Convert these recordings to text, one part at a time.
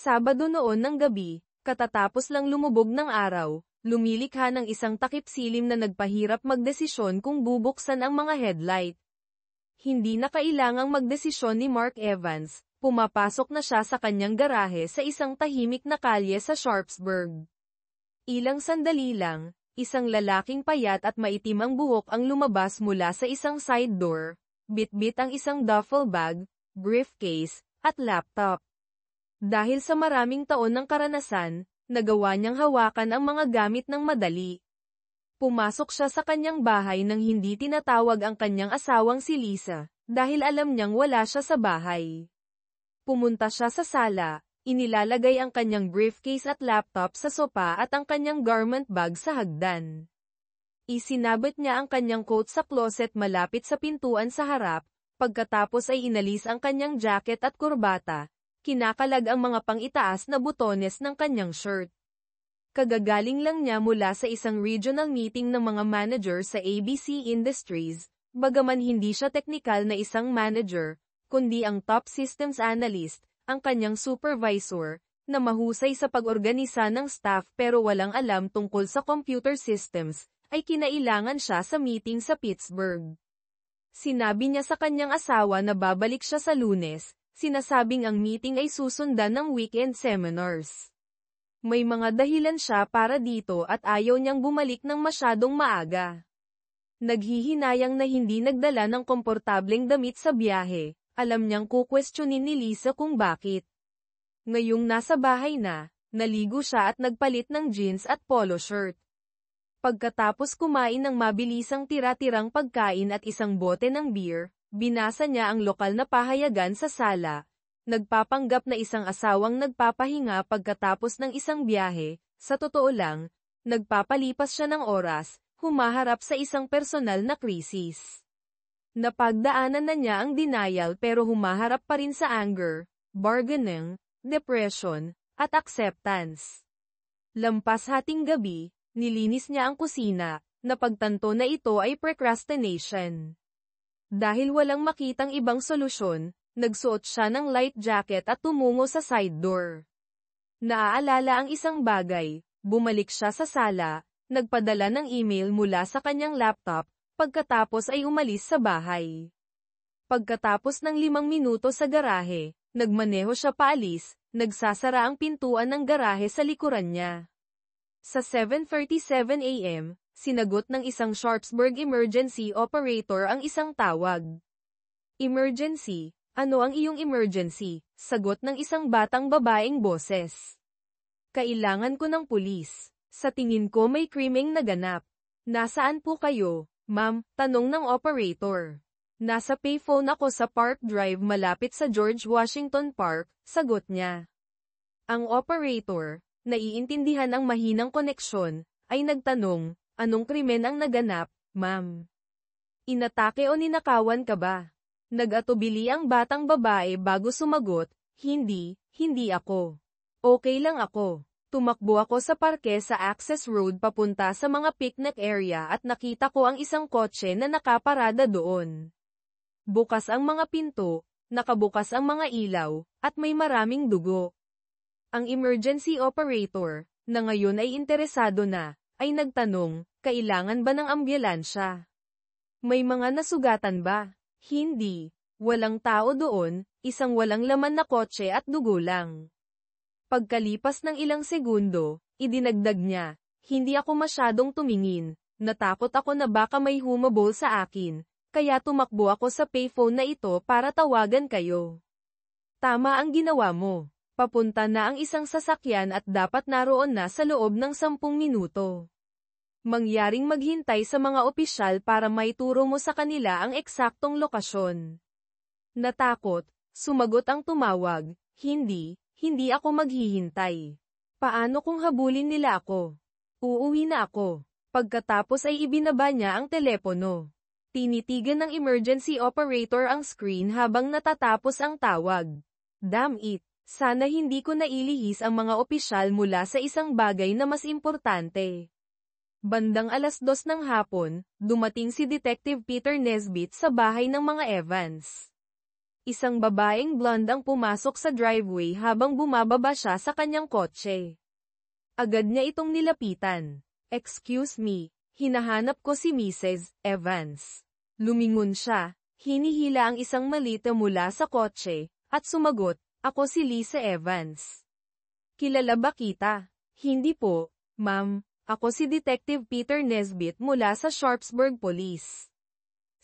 Sabado noon ng gabi, katatapos lang lumubog ng araw, lumilikha ng isang takip-silim na nagpahirap magdesisyon kung bubuksan ang mga headlight. Hindi na kailangang magdesisyon ni Mark Evans, pumapasok na siya sa kanyang garahe sa isang tahimik na kalye sa Sharpsburg. Ilang sandali lang, isang lalaking payat at maitim ang buhok ang lumabas mula sa isang side door, bitbit ang isang duffel bag, briefcase, at laptop. Dahil sa maraming taon ng karanasan, nagawa niyang hawakan ang mga gamit ng madali. Pumasok siya sa kanyang bahay nang hindi tinatawag ang kanyang asawang si Lisa, dahil alam niyang wala siya sa bahay. Pumunta siya sa sala, inilalagay ang kanyang briefcase at laptop sa sopa at ang kanyang garment bag sa hagdan. Isinabit niya ang kanyang coat sa closet malapit sa pintuan sa harap, pagkatapos ay inalis ang kanyang jacket at kurbata, kinakalag ang mga pang-itaas na butones ng kanyang shirt. Kagagaling lang niya mula sa isang regional meeting ng mga manager sa ABC Industries, bagaman hindi siya teknikal na isang manager, kundi ang top systems analyst, ang kanyang supervisor, na mahusay sa pag-organisa ng staff pero walang alam tungkol sa computer systems, ay kinailangan siya sa meeting sa Pittsburgh. Sinabi niya sa kanyang asawa na babalik siya sa Lunes, sinasabing ang meeting ay susundan ng weekend seminars. May mga dahilan siya para dito at ayaw niyang bumalik ng masyadong maaga. Naghihinayang na hindi nagdala ng komportableng damit sa biyahe, alam niyang kukwestiyonin ni Lisa kung bakit. Ngayong nasa bahay na, naligo siya at nagpalit ng jeans at polo shirt. Pagkatapos kumain ng mabilisang tira-tirang pagkain at isang bote ng beer, binasa niya ang lokal na pahayagan sa sala. Nagpapanggap na isang asawang nagpapahinga pagkatapos ng isang biyahe, sa totoo lang, nagpapalipas siya ng oras, humaharap sa isang personal na krisis. Napagdaanan na niya ang denial pero humaharap pa rin sa anger, bargaining, depression, at acceptance. Lampas hating gabi, nilinis niya ang kusina, napagtanto na ito ay procrastination. Dahil walang makitang ibang solusyon, nagsuot siya ng light jacket at tumungo sa side door. Naaalala ang isang bagay, bumalik siya sa sala, nagpadala ng email mula sa kanyang laptop, pagkatapos ay umalis sa bahay. Pagkatapos ng 5 minuto sa garahe, nagmaneho siya paalis, nagsasara ang pintuan ng garahe sa likuran niya. Sa 7:37 AM, sinagot ng isang Sharpsburg emergency operator ang isang tawag. Emergency. Ano ang iyong emergency? Sagot ng isang batang babaeng boses. Kailangan ko ng pulis. Sa tingin ko may krimeng naganap. Nasaan po kayo, ma'am? Tanong ng operator. Nasa payphone ako sa Park Drive malapit sa George Washington Park, sagot niya. Ang operator, naiintindihan ang mahinang koneksyon, ay nagtanong, anong krimen ang naganap, ma'am? Inatake o ninakawan ka ba? Nag-atubili ang batang babae bago sumagot, hindi ako. Okay lang ako. Tumakbo ako sa parke sa Access Road papunta sa mga picnic area at nakita ko ang isang kotse na nakaparada doon. Bukas ang mga pinto, nakabukas ang mga ilaw, at may maraming dugo. Ang emergency operator, na ngayon ay interesado na, ay nagtanong, kailangan ba ng ambulansya? May mga nasugatan ba? Hindi. Walang tao doon, isang walang laman na kotse at dugo lang. Pagkalipas ng ilang segundo, idinagdag niya, hindi ako masyadong tumingin, natakot ako na baka may humabol sa akin, kaya tumakbo ako sa payphone na ito para tawagan kayo. Tama ang ginawa mo. Papunta na ang isang sasakyan at dapat naroon na sa loob ng 10 minuto. Mangyaring maghintay sa mga opisyal para maituro mo sa kanila ang eksaktong lokasyon. Natakot, sumagot ang tumawag, hindi ako maghihintay. Paano kung habulin nila ako? Uuwi na ako. Pagkatapos ay ibinaba niya ang telepono. Tinitigan ng emergency operator ang screen habang natatapos ang tawag. Damn it, sana hindi ko nailihis ang mga opisyal mula sa isang bagay na mas importante. Bandang 2:00 ng hapon, dumating si Detective Peter Nesbitt sa bahay ng mga Evans. Isang babaeng blonde ang pumasok sa driveway habang bumababa siya sa kanyang kotse. Agad niya itong nilapitan. "Excuse me, hinahanap ko si Mrs. Evans." Lumingon siya, hinihila ang isang malita mula sa kotse, at sumagot, "Ako si Lisa Evans." "Kilala ba kita?" "Hindi po, ma'am. Ako si Detective Peter Nesbit mula sa Sharpsburg Police.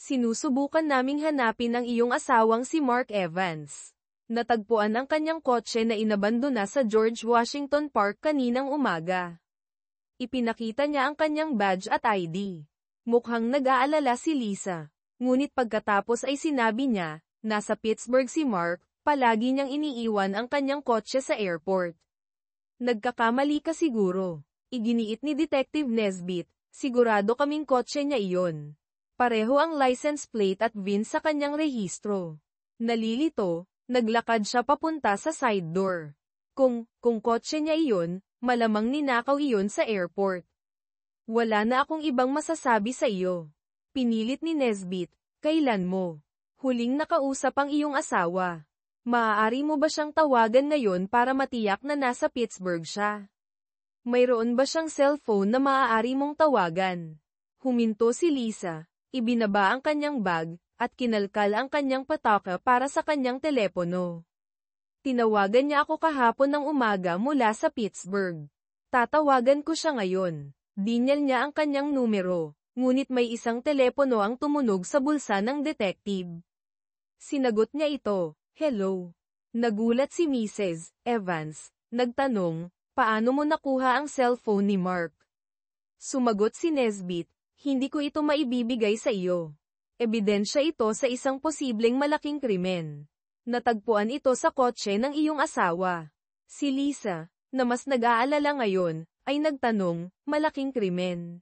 Sinusubukan naming hanapin ang iyong asawang si Mark Evans. Natagpuan ang kanyang kotse na inabandona sa George Washington Park kaninang umaga." Ipinakita niya ang kanyang badge at ID. Mukhang nag-aalala si Lisa. Ngunit pagkatapos ay sinabi niya, nasa Pittsburgh si Mark, palagi niyang iniiwan ang kanyang kotse sa airport. "Nagkakamali ka siguro." Iginiit ni Detective Nesbit, "Sigurado kaming kotse niya iyon. Pareho ang license plate at VIN sa kanyang rehistro." Nalilito, naglakad siya papunta sa side door. Kung kotse niya iyon, malamang ninakaw iyon sa airport. "Wala na akong ibang masasabi sa iyo." Pinilit ni Nesbit, "Kailan mo huling nakausap ang iyong asawa? Maaari mo ba siyang tawagan ngayon para matiyak na nasa Pittsburgh siya? Mayroon ba siyang cellphone na maaari mong tawagan?" Huminto si Lisa. Ibinaba ang kanyang bag, at kinalkal ang kanyang pataka para sa kanyang telepono. "Tinawagan niya ako kahapon ng umaga mula sa Pittsburgh. Tatawagan ko siya ngayon." Dinyal niya ang kanyang numero, ngunit may isang telepono ang tumunog sa bulsa ng detective. Sinagot niya ito, "Hello." Nagulat si Mrs. Evans, nagtanong, "Paano mo nakuha ang cellphone ni Mark?" Sumagot si Nesbit, "Hindi ko ito maibibigay sa iyo. Ebidensya ito sa isang posibleng malaking krimen. Natagpuan ito sa kotse ng iyong asawa." Si Lisa, na mas nag-aalala ngayon, ay nagtanong, "Malaking krimen?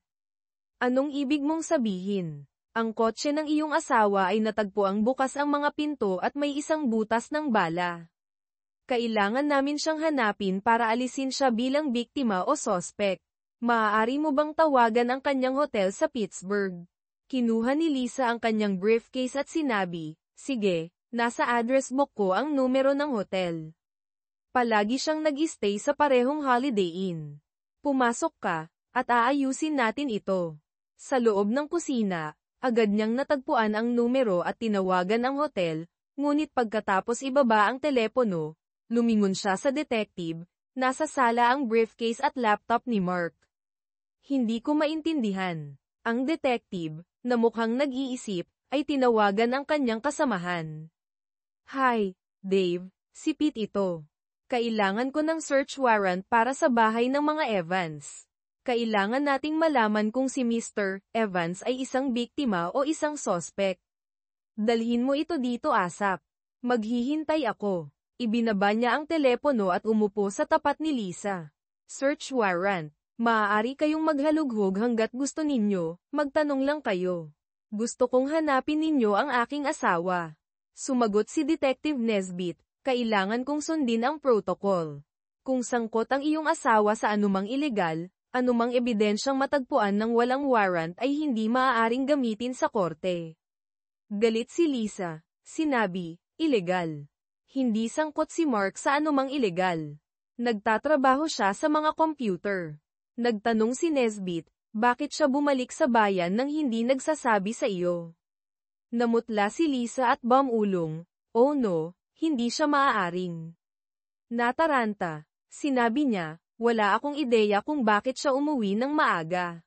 Anong ibig mong sabihin?" "Ang kotse ng iyong asawa ay natagpuang bukas ang mga pinto at may isang butas ng bala. Kailangan namin siyang hanapin para alisin siya bilang biktima o sospek. Maaari mo bang tawagan ang kanyang hotel sa Pittsburgh?" Kinuha ni Lisa ang kanyang briefcase at sinabi, "Sige, nasa address book ko ang numero ng hotel. Palagi siyang nag-stay sa parehong Holiday Inn. Pumasok ka, at aayusin natin ito." Sa loob ng kusina, agad niyang natagpuan ang numero at tinawagan ang hotel, ngunit pagkatapos ibaba ang telepono, lumingon siya sa detective. Nasa sala ang briefcase at laptop ni Mark. "Hindi ko maintindihan." Ang detective, na mukhang nag-iisip, ay tinawagan ang kanyang kasamahan. "Hi, Dave, si Pete ito. Kailangan ko ng search warrant para sa bahay ng mga Evans. Kailangan nating malaman kung si Mr. Evans ay isang biktima o isang sospek. Dalhin mo ito dito ASAP. Maghihintay ako." Ibinaba niya ang telepono at umupo sa tapat ni Lisa. "Search warrant. Maaari kayong maghalughog hanggat gusto ninyo, magtanong lang kayo. Gusto kong hanapin ninyo ang aking asawa." Sumagot si Detective Nesbit, "Kailangan kong sundin ang protocol. Kung sangkot ang iyong asawa sa anumang ilegal, anumang ebidensyang matagpuan ng walang warrant ay hindi maaaring gamitin sa korte." Galit si Lisa. Sinabi, "Ilegal. Hindi sangkot si Mark sa anumang ilegal. Nagtatrabaho siya sa mga computer." Nagtanong si Nesbit, "Bakit siya bumalik sa bayan nang hindi nagsasabi sa iyo?" Namutla si Lisa at bumulong, "Oh no, hindi siya maaaring." Nataranta. Sinabi niya, "Wala akong ideya kung bakit siya umuwi ng maaga.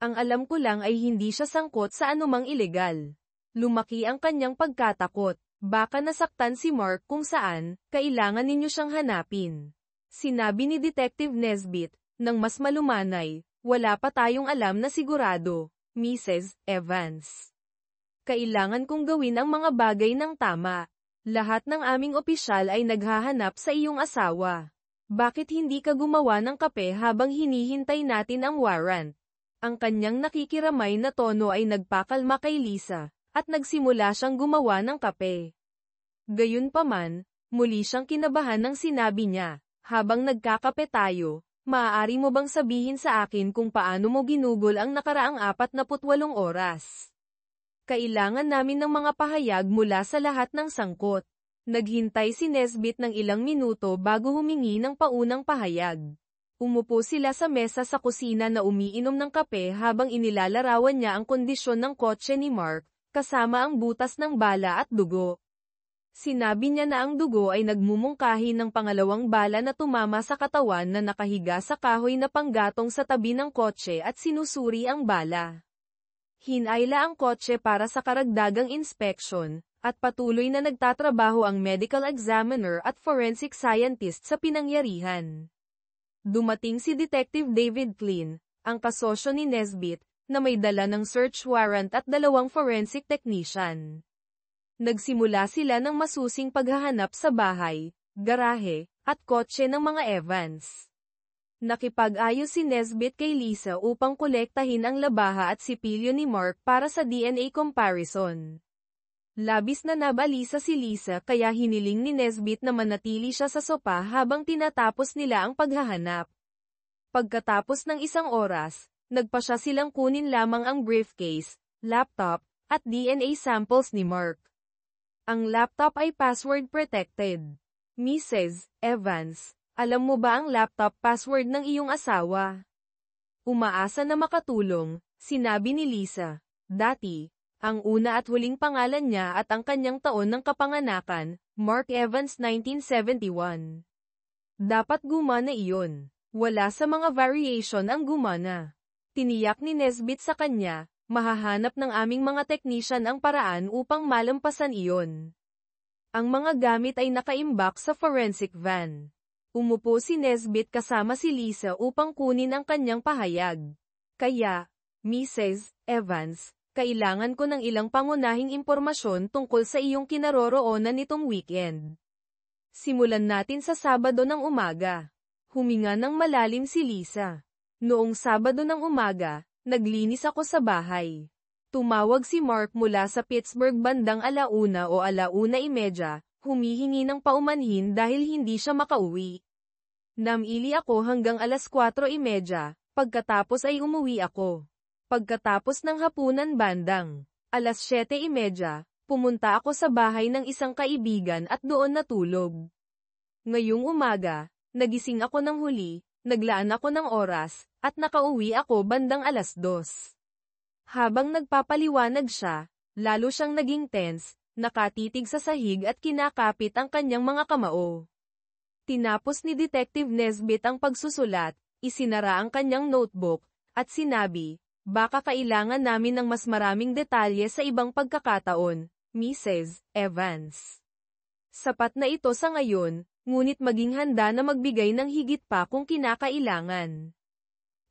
Ang alam ko lang ay hindi siya sangkot sa anumang ilegal." Lumaki ang kanyang pagkatakot. Baka nasaktan si Mark kung saan, kailangan ninyo siyang hanapin. Sinabi ni Detective Nesbit, nang mas malumanay, "Wala pa tayong alam na sigurado, Mrs. Evans. Kailangan kong gawin ang mga bagay ng tama. Lahat ng aming opisyal ay naghahanap sa iyong asawa. Bakit hindi ka gumawa ng kape habang hinihintay natin ang warrant?" Ang kanyang nakikiramay na tono ay nagpakalma kay Lisa, at nagsimula siyang gumawa ng kape. Gayunpaman, muli siyang kinabahan nang sinabi niya, "Habang nagkakape tayo, maaari mo bang sabihin sa akin kung paano mo ginugol ang nakaraang 48 oras? Kailangan namin ng mga pahayag mula sa lahat ng sangkot. Naghintay si Nesbit ng ilang minuto bago humingi ng paunang pahayag. Umupo sila sa mesa sa kusina na umiinom ng kape habang inilalarawan niya ang kondisyon ng kotse ni Mark, kasama ang butas ng bala at dugo. Sinabi niya na ang dugo ay nagmumungkahi ng pangalawang bala na tumama sa katawan na nakahiga sa kahoy na panggatong sa tabi ng kotse at sinusuri ang bala. Hinayla ang kotse para sa karagdagang inspeksyon, at patuloy na nagtatrabaho ang medical examiner at forensic scientist sa pinangyarihan. Dumating si Detective David Klein, ang kasosyo ni Nesbit, na may dala ng search warrant at 2 forensic technician. Nagsimula sila ng masusing paghahanap sa bahay, garahe, at kotse ng mga Evans. Nakipag-ayos si Nesbit kay Lisa upang kolektahin ang labaha at sipilyo ni Mark para sa DNA comparison. Labis na nabalisa si Lisa kaya hiniling ni Nesbit na manatili siya sa sopa habang tinatapos nila ang paghahanap. Pagkatapos ng 1 oras, nagpasya silang kunin lamang ang briefcase, laptop, at DNA samples ni Mark. Ang laptop ay password protected. Mrs. Evans, alam mo ba ang laptop password ng iyong asawa? Umaasa na makatulong, sinabi ni Lisa. Dati, ang una at huling pangalan niya at ang kanyang taon ng kapanganakan, Mark Evans 1971. Dapat gumana iyon. Wala sa mga variation ang gumana. Tiniyak ni Nesbit sa kanya, mahahanap ng aming mga technician ang paraan upang malampasan iyon. Ang mga gamit ay nakaimbak sa forensic van. Umupo si Nesbit kasama si Lisa upang kunin ang kanyang pahayag. Kaya, Mrs. Evans, kailangan ko ng ilang pangunahing impormasyon tungkol sa iyong kinaroroonan nitong weekend. Simulan natin sa Sabado ng umaga. Huminga ng malalim si Lisa. Noong Sabado ng umaga, naglinis ako sa bahay. Tumawag si Mark mula sa Pittsburgh bandang 1:00 o 1:30, humihingi ng paumanhin dahil hindi siya makauwi. Namili ako hanggang 4:30, pagkatapos ay umuwi ako. Pagkatapos ng hapunan bandang 7:30, pumunta ako sa bahay ng isang kaibigan at doon natulog. Ngayong umaga, nagising ako ng huli, naglaan ako ng oras, at nakauwi ako bandang 2:00. Habang nagpapaliwanag siya, lalo siyang naging tense, nakatitig sa sahig at kinakapit ang kanyang mga kamao. Tinapos ni Detective Nesbit ang pagsusulat, isinara ang kanyang notebook, at sinabi, baka kailangan namin ng mas maraming detalye sa ibang pagkakataon, Mrs. Evans. Sapat na ito sa ngayon, ngunit maging handa na magbigay ng higit pa kung kinakailangan.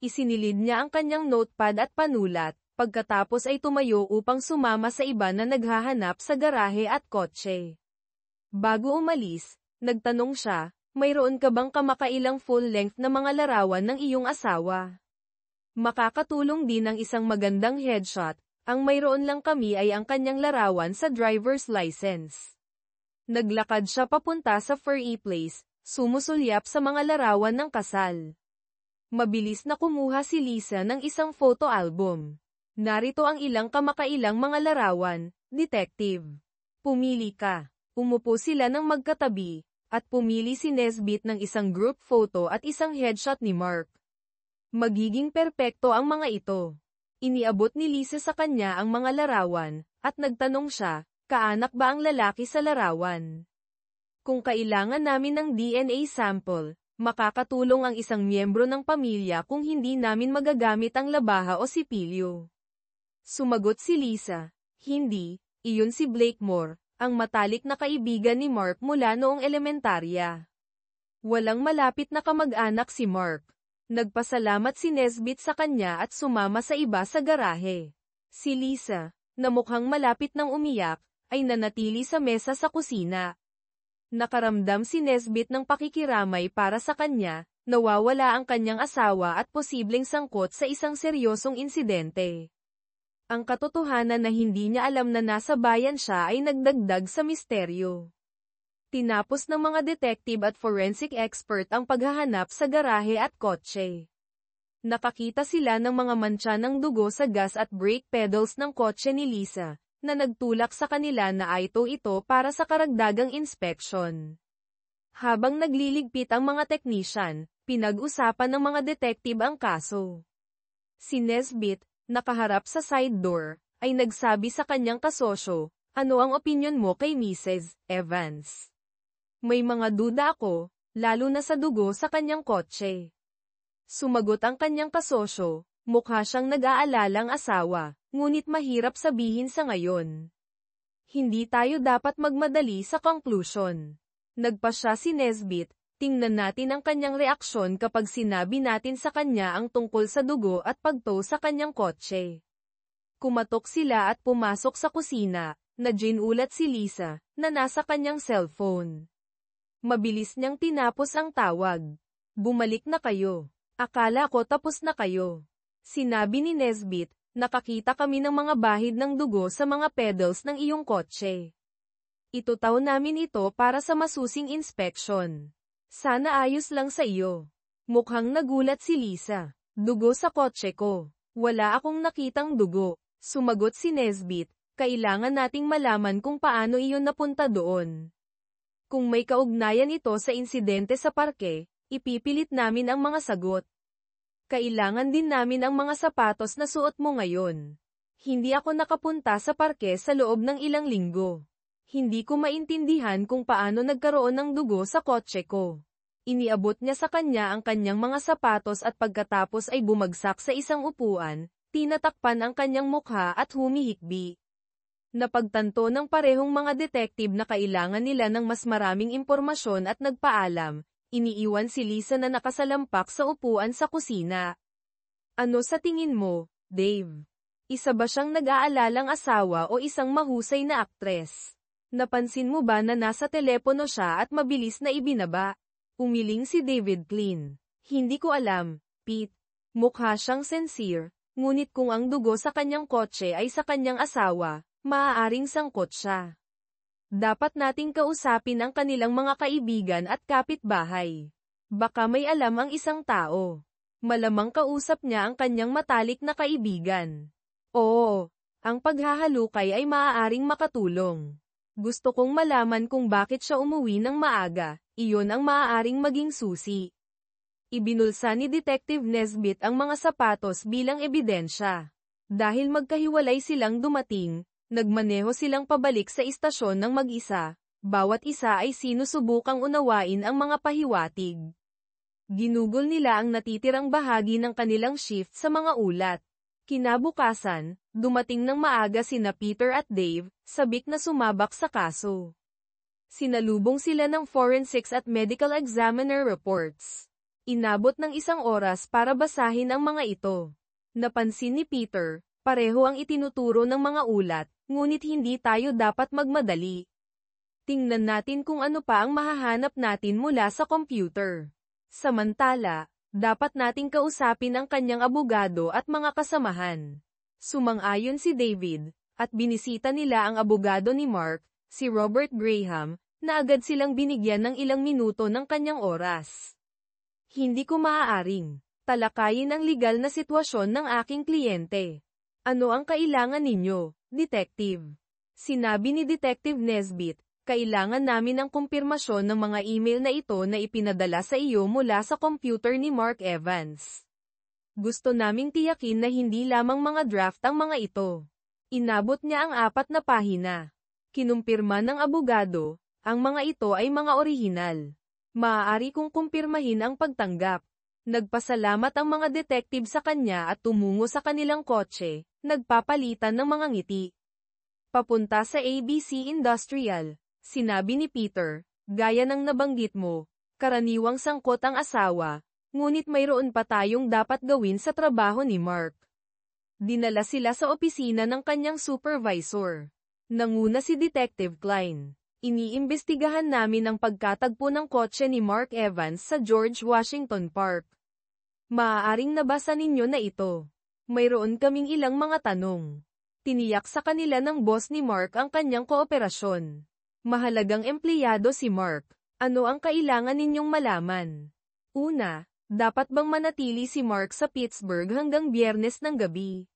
Isinilid niya ang kanyang notepad at panulat, pagkatapos ay tumayo upang sumama sa iba na naghahanap sa garahe at kotse. Bago umalis, nagtanong siya, mayroon ka bang kamakailang full-length na mga larawan ng iyong asawa? Makakatulong din ang isang magandang headshot, ang mayroon lang kami ay ang kanyang larawan sa driver's license. Naglakad siya papunta sa Furry Place, sumusulyap sa mga larawan ng kasal. Mabilis na kumuha si Lisa ng isang photo album. Narito ang ilang kamakailang mga larawan, Detective. Pumili ka. Umupo sila ng magkatabi, at pumili si Nesbit ng isang group photo at isang headshot ni Mark. Magiging perpekto ang mga ito. Iniabot ni Lisa sa kanya ang mga larawan, at nagtanong siya, kaanak ba ang lalaki sa larawan? Kung kailangan namin ng DNA sample, makakatulong ang isang miyembro ng pamilya kung hindi namin magagamit ang labaha o sipilyo. Sumagot si Lisa, hindi, iyon si Blakemore, ang matalik na kaibigan ni Mark mula noong elementarya. Walang malapit na kamag-anak si Mark. Nagpasalamat si Nesbit sa kanya at sumama sa iba sa garahe. Si Lisa, na mukhang malapit nang umiyak, ay nanatili sa mesa sa kusina. Nakaramdam si Nesbit ng pakikiramay para sa kanya, nawawala ang kanyang asawa at posibleng sangkot sa isang seryosong insidente. Ang katotohanan na hindi niya alam na nasa bayan siya ay nagdagdag sa misteryo. Tinapos ng mga detective at forensic expert ang paghahanap sa garahe at kotse. Nakakita sila ng mga mantsa ng dugo sa gas at brake pedals ng kotse ni Lisa, na nagtulak sa kanila na ito para sa karagdagang inspeksyon. Habang nagliligpit ang mga teknisyan, pinag-usapan ng mga detective ang kaso. Si Nesbit, nakaharap sa side door, ay nagsabi sa kanyang kasosyo, "Ano ang opinyon mo kay Mrs. Evans?" "May mga duda ako, lalo na sa dugo sa kanyang kotse." Sumagot ang kanyang kasosyo, "Mukha siyang nag-aalalang asawa, ngunit mahirap sabihin sa ngayon. Hindi tayo dapat magmadali sa conclusion." Nagpasya si Nesbit, "Tingnan natin ang kanyang reaksyon kapag sinabi natin sa kanya ang tungkol sa dugo at pagtow sa kanyang kotse." Kumatok sila at pumasok sa kusina, na ginulat si Lisa, na nasa kanyang cellphone. Mabilis niyang tinapos ang tawag. "Bumalik na kayo. Akala ko tapos na kayo." Sinabi ni Nesbit, "Nakakita kami ng mga bahid ng dugo sa mga pedals ng iyong kotse. Itutaw namin ito para sa masusing inspection. Sana ayos lang sa iyo." Mukhang nagulat si Lisa. "Dugo sa kotse ko. Wala akong nakitang dugo." Sumagot si Nesbit, "Kailangan nating malaman kung paano iyon napunta doon. Kung may kaugnayan ito sa insidente sa parke, ipipilit namin ang mga sagot. Kailangan din namin ang mga sapatos na suot mo ngayon. Hindi ako nakapunta sa parke sa loob ng ilang linggo. Hindi ko maintindihan kung paano nagkaroon ng dugo sa kotse ko." Iniabot niya sa kanya ang kanyang mga sapatos at pagkatapos ay bumagsak sa isang upuan, tinatakpan ang kanyang mukha at humihikbi. Napagtanto ng parehong mga detective na kailangan nila ng mas maraming impormasyon at nagpaalam. Iniiwan si Lisa na nakasalampak sa upuan sa kusina. "Ano sa tingin mo, Dave? Isa ba siyang nag-aalalang asawa o isang mahusay na aktres? Napansin mo ba na nasa telepono siya at mabilis na ibinaba?" Umiling si David Klein. "Hindi ko alam, Pete. Mukha siyang sincere, ngunit kung ang dugo sa kanyang kotse ay sa kanyang asawa, maaaring sangkot siya. Dapat nating kausapin ang kanilang mga kaibigan at kapitbahay. Baka may alam ang isang tao. Malamang kausap niya ang kanyang matalik na kaibigan. Oo, ang paghahalukay ay maaaring makatulong. Gusto kong malaman kung bakit siya umuwi ng maaga, iyon ang maaaring maging susi." Ibinulsa ni Detective Nesbit ang mga sapatos bilang ebidensya. Dahil magkahiwalay silang dumating, nagmaneho silang pabalik sa istasyon ng mag-isa, bawat isa ay sinusubukang unawain ang mga pahiwatig. Ginugol nila ang natitirang bahagi ng kanilang shift sa mga ulat. Kinabukasan, dumating ng maaga sina Peter at Dave, sabik na sumabak sa kaso. Sinalubong sila ng forensics at medical examiner reports. Inabot ng 1 oras para basahin ang mga ito. Napansin ni Peter, pareho ang itinuturo ng mga ulat, ngunit hindi tayo dapat magmadali. Tingnan natin kung ano pa ang mahahanap natin mula sa computer. Samantala, dapat nating kausapin ang kanyang abogado at mga kasamahan. Sumang-ayon si David, at binisita nila ang abogado ni Mark, si Robert Graham, na agad silang binigyan ng ilang minuto ng kanyang oras. "Hindi ko maaaring talakayin ang legal na sitwasyon ng aking kliyente. Ano ang kailangan ninyo, detective?" Sinabi ni Detective Nesbit, "Kailangan namin ang kumpirmasyon ng mga email na ito na ipinadala sa iyo mula sa computer ni Mark Evans. Gusto naming tiyakin na hindi lamang mga draft ang mga ito." Inabot niya ang 4 na pahina. Kinumpirma ng abogado, ang mga ito ay mga orihinal. Maaari kong kumpirmahin ang pagtanggap. Nagpasalamat ang mga detective sa kanya at tumungo sa kanilang kotse, nagpapalitan ng mga ngiti. Papunta sa ABC Industrial, sinabi ni Peter, "Gaya ng nabanggit mo, karaniwang sangkot ang asawa, ngunit mayroon pa tayong dapat gawin sa trabaho ni Mark." Dinala sila sa opisina ng kanyang supervisor. Nanguna si Detective Klein. "Iniimbestigahan namin ang pagkatagpo ng kotse ni Mark Evans sa George Washington Park. Maaaring nabasa ninyo na ito. Mayroon kaming ilang mga tanong." Tiniyak sa kanila ng boss ni Mark ang kanyang kooperasyon. "Mahalagang empleyado si Mark. Ano ang kailangan ninyong malaman? Una, dapat bang manatili si Mark sa Pittsburgh hanggang Biyernes ng gabi?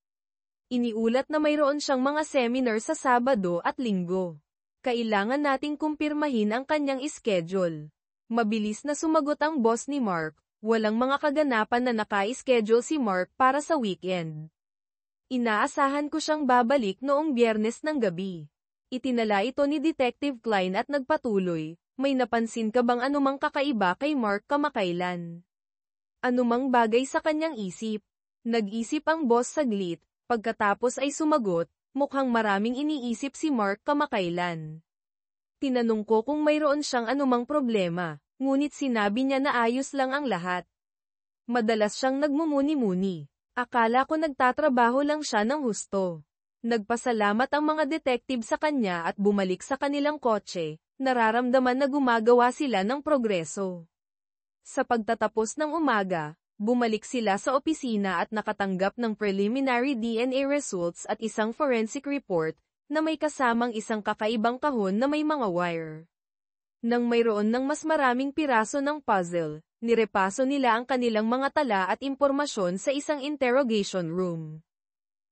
Iniulat na mayroon siyang mga seminar sa Sabado at Linggo. Kailangan nating kumpirmahin ang kanyang schedule. Mabilis na sumagot ang boss ni Mark, walang mga kaganapan na naka-schedule si Mark para sa weekend. Inaasahan ko siyang babalik noong Biyernes ng gabi. Itinala ito ni Detective Klein at nagpatuloy, may napansin ka bang anumang kakaiba kay Mark kamakailan? Anumang bagay sa kanyang isip? Nag-isip ang boss saglit, pagkatapos ay sumagot, mukhang maraming iniisip si Mark kamakailan. Tinanong ko kung mayroon siyang anumang problema, ngunit sinabi niya na ayos lang ang lahat. Madalas siyang nagmumuni-muni. Akala ko nagtatrabaho lang siya ng husto. Nagpasalamat ang mga detective sa kanya at bumalik sa kanilang kotse, nararamdaman na gumagawa sila ng progreso. Sa pagtatapos ng umaga, bumalik sila sa opisina at nakatanggap ng preliminary DNA results at isang forensic report, na may kasamang isang kakaibang kahon na may mga wire. Nang mayroon ng mas maraming piraso ng puzzle, nirepaso nila ang kanilang mga tala at impormasyon sa isang interrogation room.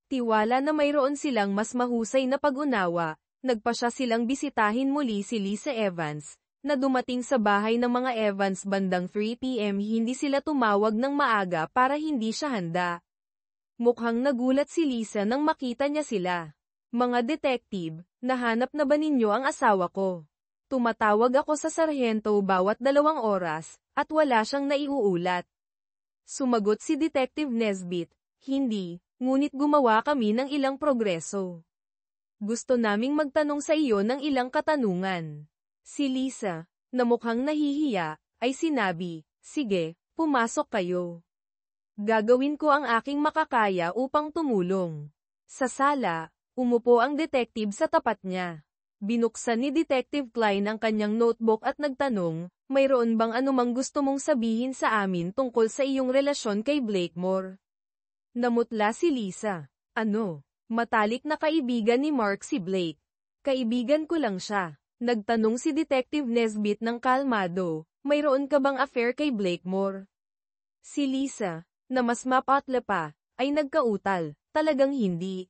Tiwala na mayroon silang mas mahusay na pag-unawa, nagpasya silang bisitahin muli si Lisa Evans, na dumating sa bahay ng mga Evans bandang 3 p.m. Hindi sila tumawag ng maaga para hindi siya handa. Mukhang nagulat si Lisa nang makita niya sila. Mga detective, nahanap na ba ninyo ang asawa ko? Tumatawag ako sa sarhento bawat 2 oras, at wala siyang naiuulat. Sumagot si Detective Nesbit, hindi, ngunit gumawa kami ng ilang progreso. Gusto naming magtanong sa iyo ng ilang katanungan. Si Lisa, na mukhang nahihiya, ay sinabi, sige, pumasok kayo. Gagawin ko ang aking makakaya upang tumulong. Sa sala, umupo ang detective sa tapat niya. Binuksan ni Detective Klein ang kanyang notebook at nagtanong, mayroon bang anumang gusto mong sabihin sa amin tungkol sa iyong relasyon kay Blakemore? Namutla si Lisa. Ano? Matalik na kaibigan ni Mark si Blake. Kaibigan ko lang siya. Nagtanong si Detective Nesbit ng kalmado, mayroon ka bang affair kay Blakemore? Si Lisa, na mas mapatla pa, ay nagkautal, talagang hindi.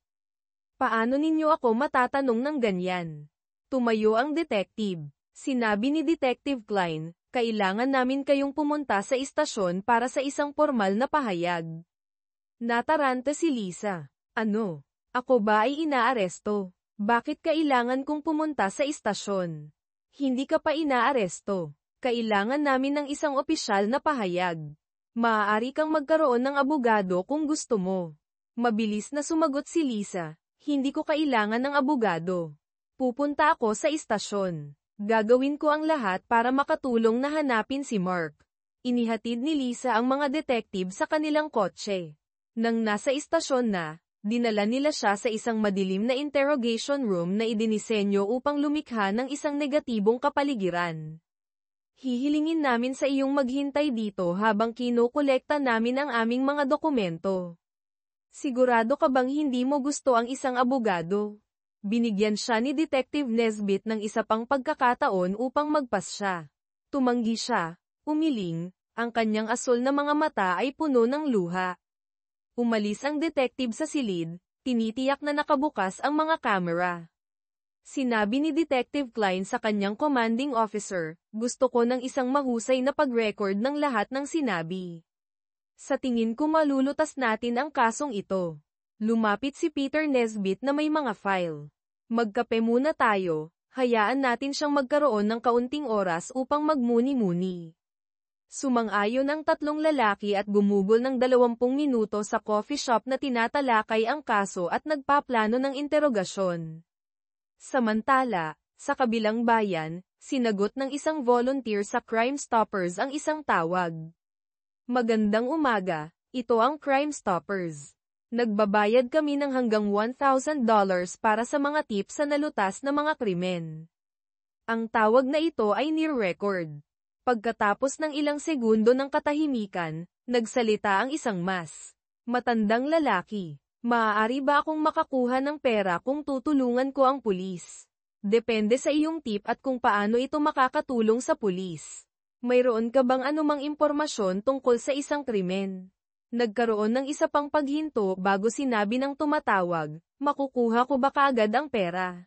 Paano ninyo ako matatanong ng ganyan? Tumayo ang detective. Sinabi ni Detective Klein, kailangan namin kayong pumunta sa istasyon para sa isang formal na pahayag. Nataranta si Lisa. Ano? Ako ba ay inaaresto? Bakit kailangan kong pumunta sa istasyon? Hindi ka pa inaaresto. Kailangan namin ng isang opisyal na pahayag. Maaari kang magkaroon ng abogado kung gusto mo. Mabilis na sumagot si Lisa, hindi ko kailangan ng abogado. Pupunta ako sa istasyon. Gagawin ko ang lahat para makatulong na hanapin si Mark. Inihatid ni Lisa ang mga detective sa kanilang kotse. Nang nasa istasyon na, dinala nila siya sa isang madilim na interrogation room na idinisenyo upang lumikha ng isang negatibong kapaligiran. Hihilingin namin sa iyong maghintay dito habang kinukolekta namin ang aming mga dokumento. Sigurado ka bang hindi mo gusto ang isang abogado? Binigyan siya ni Detective Nesbit ng isa pang pagkakataon upang magpasya. Tumanggi siya, umiling, ang kanyang asul na mga mata ay puno ng luha. Umalis ang detective sa silid, tinitiyak na nakabukas ang mga kamera. Sinabi ni Detective Klein sa kanyang commanding officer, gusto ko ng isang mahusay na pag-record ng lahat ng sinabi. Sa tingin ko malulutas natin ang kasong ito. Lumapit si Peter Nesbit na may mga file. Magkape muna tayo, hayaan natin siyang magkaroon ng kaunting oras upang magmuni-muni. Sumang-ayon ang 3 lalaki at gumugol ng 20 minuto sa coffee shop na tinatalakay ang kaso at nagpaplano ng interogasyon. Samantala, sa kabilang bayan, sinagot ng isang volunteer sa Crime Stoppers ang isang tawag. Magandang umaga, ito ang Crime Stoppers. Nagbabayad kami ng hanggang $1,000 para sa mga tips sa nalutas na mga krimen. Ang tawag na ito ay near-record. Pagkatapos ng ilang segundo ng katahimikan, nagsalita ang isang mas matandang lalaki. Maaari ba akong makakuha ng pera kung tutulungan ko ang pulis? Depende sa iyong tip at kung paano ito makakatulong sa pulis. Mayroon ka bang anumang impormasyon tungkol sa isang krimen? Nagkaroon ng isa pang paghinto bago sinabi ng tumatawag, makukuha ko ba kaagad ang pera?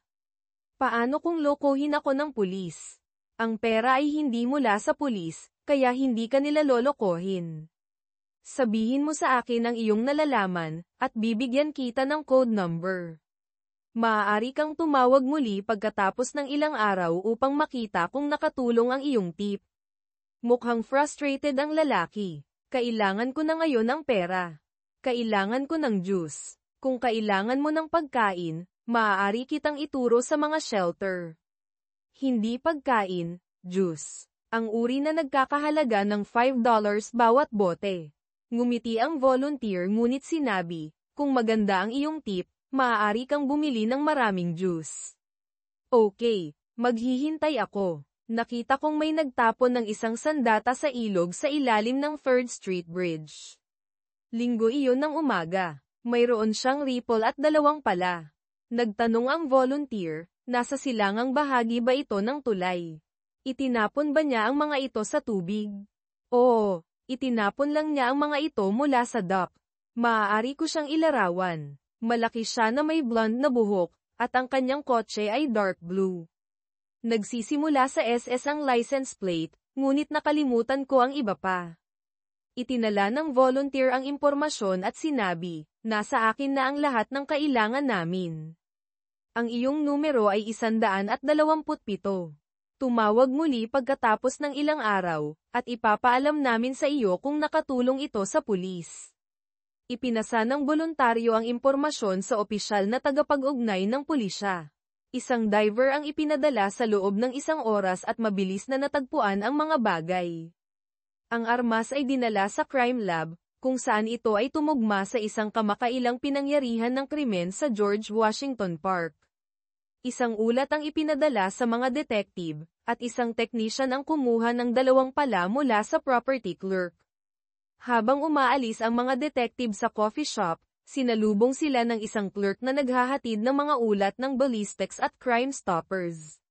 Paano kung lokohin ako ng pulis? Ang pera ay hindi mula sa pulis, kaya hindi ka nila lolokohin. Sabihin mo sa akin ang iyong nalalaman, at bibigyan kita ng code number. Maaari kang tumawag muli pagkatapos ng ilang araw upang makita kung nakatulong ang iyong tip. Mukhang frustrated ang lalaki. Kailangan ko na ngayon ng pera. Kailangan ko ng juice. Kung kailangan mo ng pagkain, maaari kitang ituro sa mga shelter. Hindi pagkain, juice. Ang uri na nagkakahalaga ng $5 bawat bote. Ngumiti ang volunteer ngunit sinabi, kung maganda ang iyong tip, maaari kang bumili ng maraming juice. Okay, maghihintay ako. Nakita kong may nagtapon ng isang sandata sa ilog sa ilalim ng 3rd Street Bridge. Linggo iyon ng umaga. Mayroon siyang ripple at 2 pala. Nagtanong ang volunteer, nasa silangang bahagi ba ito ng tulay? Itinapon ba niya ang mga ito sa tubig? Oo, itinapon lang niya ang mga ito mula sa dock. Maaari ko siyang ilarawan. Malaki siya na may blonde na buhok, at ang kanyang kotse ay dark blue. Nagsisimula sa SS ang license plate, ngunit nakalimutan ko ang iba pa. Itinala ng volunteer ang impormasyon at sinabi, nasa akin na ang lahat ng kailangan namin. Ang iyong numero ay 127. Tumawag muli pagkatapos ng ilang araw, at ipapaalam namin sa iyo kung nakatulong ito sa pulis. Ipinasa ng voluntaryo ang impormasyon sa opisyal na tagapag-ugnay ng pulisya. Isang diver ang ipinadala sa loob ng 1 oras at mabilis na natagpuan ang mga bagay. Ang armas ay dinala sa crime lab, kung saan ito ay tumugma sa isang kamakailang pinangyarihan ng krimen sa George Washington Park. Isang ulat ang ipinadala sa mga detective, at isang technician ang kumuha ng 2 pala mula sa property clerk. Habang umaalis ang mga detective sa coffee shop, sinalubong sila ng isang clerk na naghahatid ng mga ulat ng ballistics at Crime Stoppers.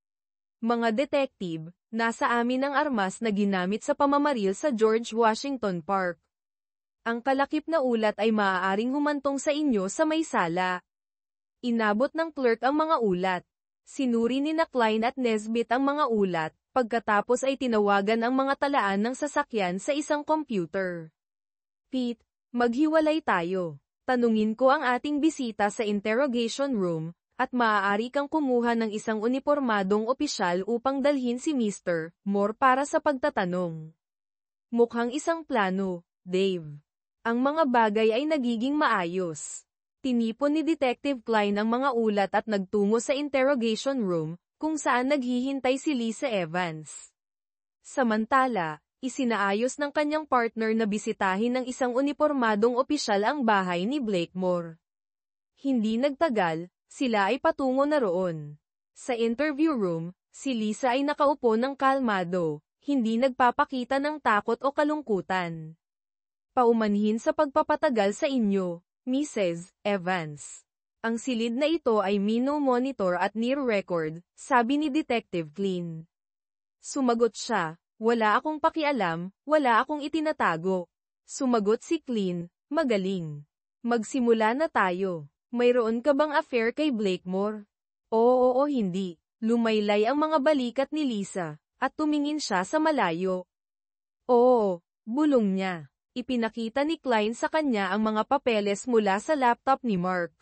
Mga detective, nasa amin ang armas na ginamit sa pamamaril sa George Washington Park. Ang kalakip na ulat ay maaaring humantong sa inyo sa may sala. Inabot ng clerk ang mga ulat. Sinuri ni Klein at Nesbitt ang mga ulat, pagkatapos ay tinawagan ang mga talaan ng sasakyan sa isang computer. Pete, maghiwalay tayo. Tanungin ko ang ating bisita sa interrogation room, at maaari kang kumuha ng isang unipormadong opisyal upang dalhin si Mr. Moore para sa pagtatanong. Mukhang isang plano, Dave. Ang mga bagay ay nagiging maayos. Tinipon ni Detective Klein ang mga ulat at nagtungo sa interrogation room, kung saan naghihintay si Lisa Evans. Samantala, isinaayos ng kanyang partner na bisitahin ng isang unipormadong opisyal ang bahay ni Blakemore. Hindi nagtagal, sila ay patungo na roon. Sa interview room, si Lisa ay nakaupo ng kalmado, hindi nagpapakita ng takot o kalungkutan. Paumanhin sa pagpapatagal sa inyo, Mrs. Evans. Ang silid na ito ay mino-monitor at near-record, sabi ni Detective Klein. Sumagot siya, wala akong pakialam, wala akong itinatago. Sumagot si Klein, magaling. Magsimula na tayo. Mayroon ka bang affair kay Blakemore? Oo, hindi. Lumaylay ang mga balikat ni Lisa, at tumingin siya sa malayo. Oo, bulong niya. Ipinakita ni Klein sa kanya ang mga papeles mula sa laptop ni Mark.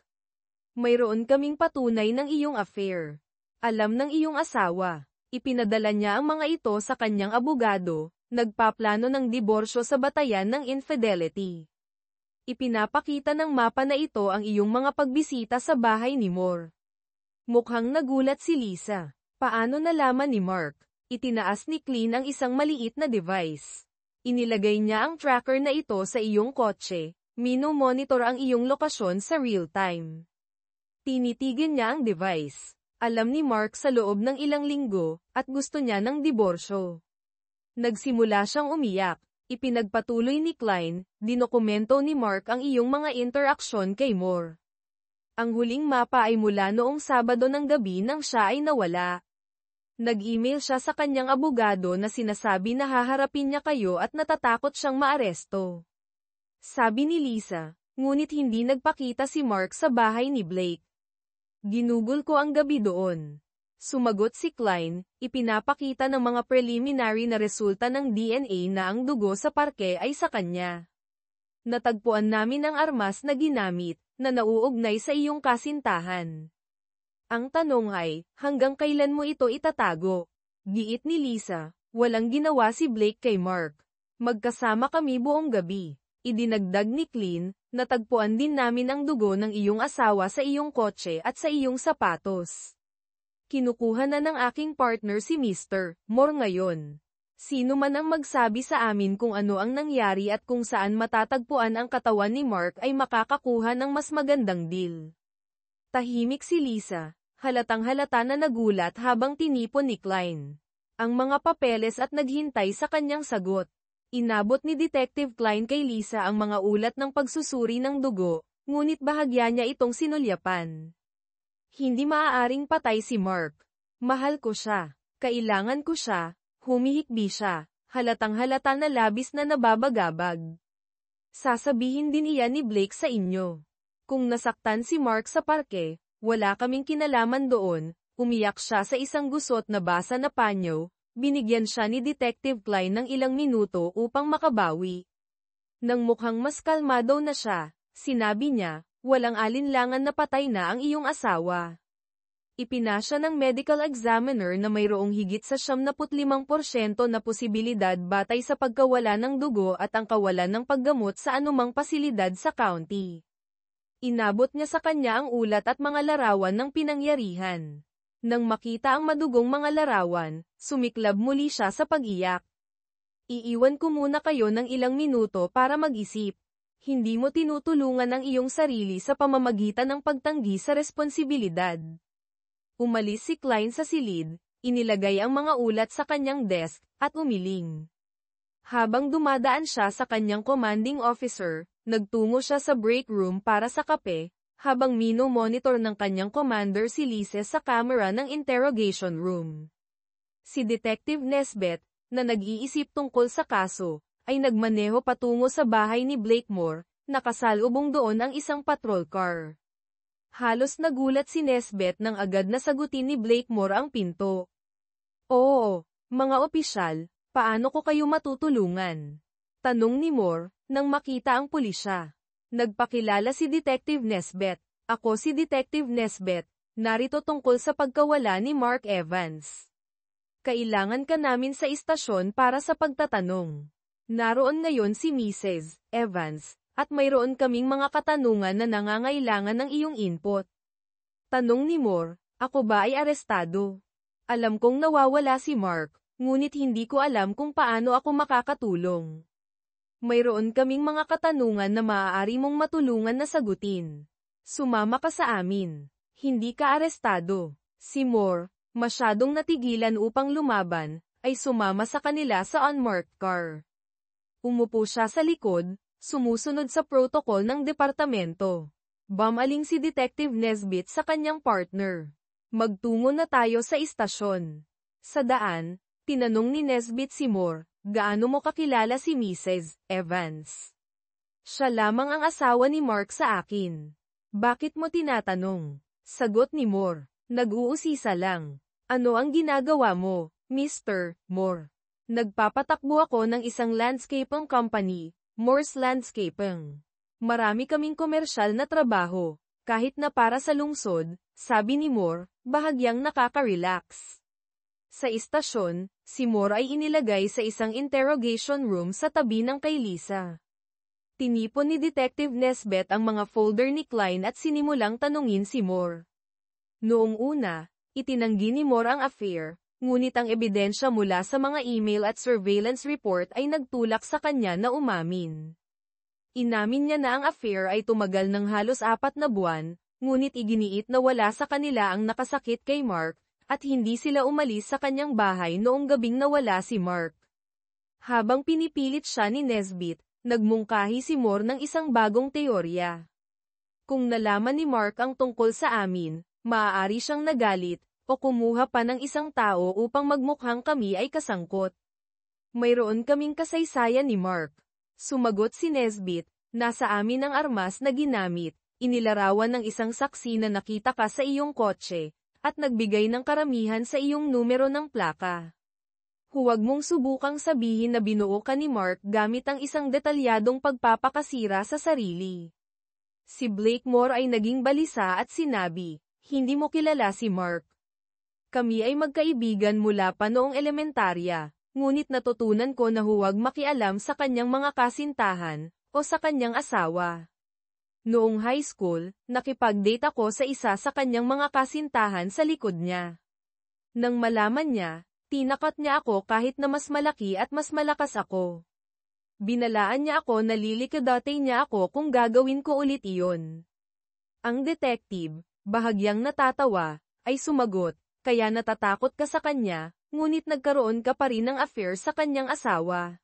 Mayroon kaming patunay ng iyong affair. Alam ng iyong asawa. Ipinadala niya ang mga ito sa kanyang abogado, nagpaplano ng diborsyo sa batayan ng infidelity. Ipinapakita ng mapa na ito ang iyong mga pagbisita sa bahay ni Moore. Mukhang nagulat si Lisa. Paano nalaman ni Mark? Itinaas ni Klein ang isang maliit na device. Inilagay niya ang tracker na ito sa iyong kotse, mino-monitor ang iyong lokasyon sa real-time. Tinitigin niya ang device. Alam ni Mark sa loob ng ilang linggo, at gusto niya ng diborsyo. Nagsimula siyang umiyak. Ipinagpatuloy ni Klein, dinokumento ni Mark ang iyong mga interaksyon kay Moore. Ang huling mapa ay mula noong Sabado ng gabi nang siya ay nawala. Nag-email siya sa kanyang abogado na sinasabi na haharapin niya kayo at natatakot siyang maaresto. Sabi ni Lisa, ngunit hindi nagpakita si Mark sa bahay ni Blake. Ginugol ko ang gabi doon. Sumagot si Klein, ipinapakita ng mga preliminary na resulta ng DNA na ang dugo sa parke ay sa kanya. Natagpuan namin ang armas na ginamit, na nauugnay sa iyong kasintahan. Ang tanong ay, hanggang kailan mo ito itatago? Giit ni Lisa, walang ginawa si Blake kay Mark. Magkasama kami buong gabi. Idinagdag ni Klein, natagpuan din namin ang dugo ng iyong asawa sa iyong kotse at sa iyong sapatos. Kinukuha na ng aking partner si Mr. Moore ngayon. Sino man ang magsabi sa amin kung ano ang nangyari at kung saan matatagpuan ang katawan ni Mark ay makakakuha ng mas magandang deal. Tahimik si Lisa, halatang halata na nagulat habang tinipon ni Klein ang mga papeles at naghintay sa kanyang sagot. Inabot ni Detective Klein kay Lisa ang mga ulat ng pagsusuri ng dugo, ngunit bahagya niya itong sinulyapan. Hindi maaaring patay si Mark. Mahal ko siya. Kailangan ko siya. Humihikbi siya. Halatang halata na labis na nababagabag. Sasabihin din iyan ni Blake sa inyo. Kung nasaktan si Mark sa parke, wala kaming kinalaman doon. Umiyak siya sa isang gusot na basa na panyo. Binigyan siya ni Detective Klein ng ilang minuto upang makabawi. Nang mukhang mas kalmado na siya, sinabi niya, walang alinlangan na patay na ang iyong asawa. Ipinasya ng medical examiner na mayroong higit sa 75% na posibilidad batay sa pagkawala ng dugo at ang kawalan ng paggamot sa anumang pasilidad sa county. Inabot niya sa kanya ang ulat at mga larawan ng pinangyarihan. Nang makita ang madugong mga larawan, sumiklab muli siya sa pag-iyak. Iiwan ko muna kayo ng ilang minuto para mag-isip. Hindi mo tinutulungan ang iyong sarili sa pamamagitan ng pagtanggi sa responsibilidad. Umalis si Klein sa silid, inilagay ang mga ulat sa kanyang desk, at umiling. Habang dumadaan siya sa kanyang commanding officer, nagtungo siya sa break room para sa kape, habang mino-monitor ng kanyang commander si Lise sa camera ng interrogation room. Si Detective Nesbeth, na nag-iisip tungkol sa kaso, ay nagmaneho patungo sa bahay ni Blakemore, nakasalubong doon ang isang patrol car. Halos nagulat si Nesbeth nang agad na sagutin ni Blakemore ang pinto. Oo, mga opisyal, paano ko kayo matutulungan? Tanong ni Moore, nang makita ang pulisya. Nagpakilala si Detective Nesbeth. Ako si Detective Nesbeth, narito tungkol sa pagkawala ni Mark Evans. Kailangan ka namin sa istasyon para sa pagtatanong. Naroon ngayon si Mrs. Evans, at mayroon kaming mga katanungan na nangangailangan ng iyong input. Tanong ni Moore, ako ba ay arestado? Alam kong nawawala si Mark, ngunit hindi ko alam kung paano ako makakatulong. Mayroon kaming mga katanungan na maaari mong matulungan na sagutin. Sumama ka sa amin. Hindi ka arestado. Si Moore, masyadong natigilan upang lumaban, ay sumama sa kanila sa unmarked car. Umupo siya sa likod, sumusunod sa protocol ng departamento. Bumaling si Detective Nesbit sa kanyang partner. Magtungo na tayo sa istasyon. Sa daan, tinanong ni Nesbit si Moore, gaano mo kakilala si Mrs. Evans? Siya lamang ang asawa ni Mark sa akin. Bakit mo tinatanong? Sagot ni Moore, nag-uusisa lang. Ano ang ginagawa mo, Mr. Moore? Nagpapatakbo ako ng isang landscaping company, Moore's Landscaping. Marami kaming komersyal na trabaho, kahit na para sa lungsod, sabi ni Moore, bahagyang nakaka-relax. Sa istasyon, si Moore ay inilagay sa isang interrogation room sa tabi ng kay Lisa. Tinipon ni Detective Nesbeth ang mga folder ni Klein at sinimulang tanungin si Moore. Noong una, itinanggi ni Moore ang affair, ngunit ang ebidensya mula sa mga email at surveillance report ay nagtulak sa kanya na umamin. Inamin niya na ang affair ay tumagal ng halos 4 na buwan, ngunit iginiit na wala sa kanila ang nakasakit kay Mark, at hindi sila umalis sa kanyang bahay noong gabing nawala si Mark. Habang pinipilit siya ni Nesbit, nagmungkahi si Moore ng isang bagong teorya. Kung nalaman ni Mark ang tungkol sa amin, maaari siyang nagalit, o kumuha pa ng isang tao upang magmukhang kami ay kasangkot. Mayroon kaming kasaysayan ni Mark. Sumagot si Nesbit, Nasa amin ang armas na ginamit, inilarawan ng isang saksi na nakita ka sa iyong kotse, at nagbigay ng karamihan sa iyong numero ng plaka. Huwag mong subukang sabihin na binuo ka ni Mark gamit ang isang detalyadong pagpapakasira sa sarili. Si Blakemore ay naging balisa at sinabi, hindi mo kilala si Mark. Kami ay magkaibigan mula pa noong elementarya, ngunit natutunan ko na huwag makialam sa kanyang mga kasintahan, o sa kanyang asawa. Noong high school, nakipag-date ako sa isa sa kanyang mga kasintahan sa likod niya. Nang malaman niya, tinakat niya ako kahit na mas malaki at mas malakas ako. Binalaan niya ako na lilikadatay niya ako kung gagawin ko ulit iyon. Ang detective, bahagyang natatawa, ay sumagot, kaya natatakot ka sa kanya, ngunit nagkaroon ka pa rin ng affair sa kanyang asawa.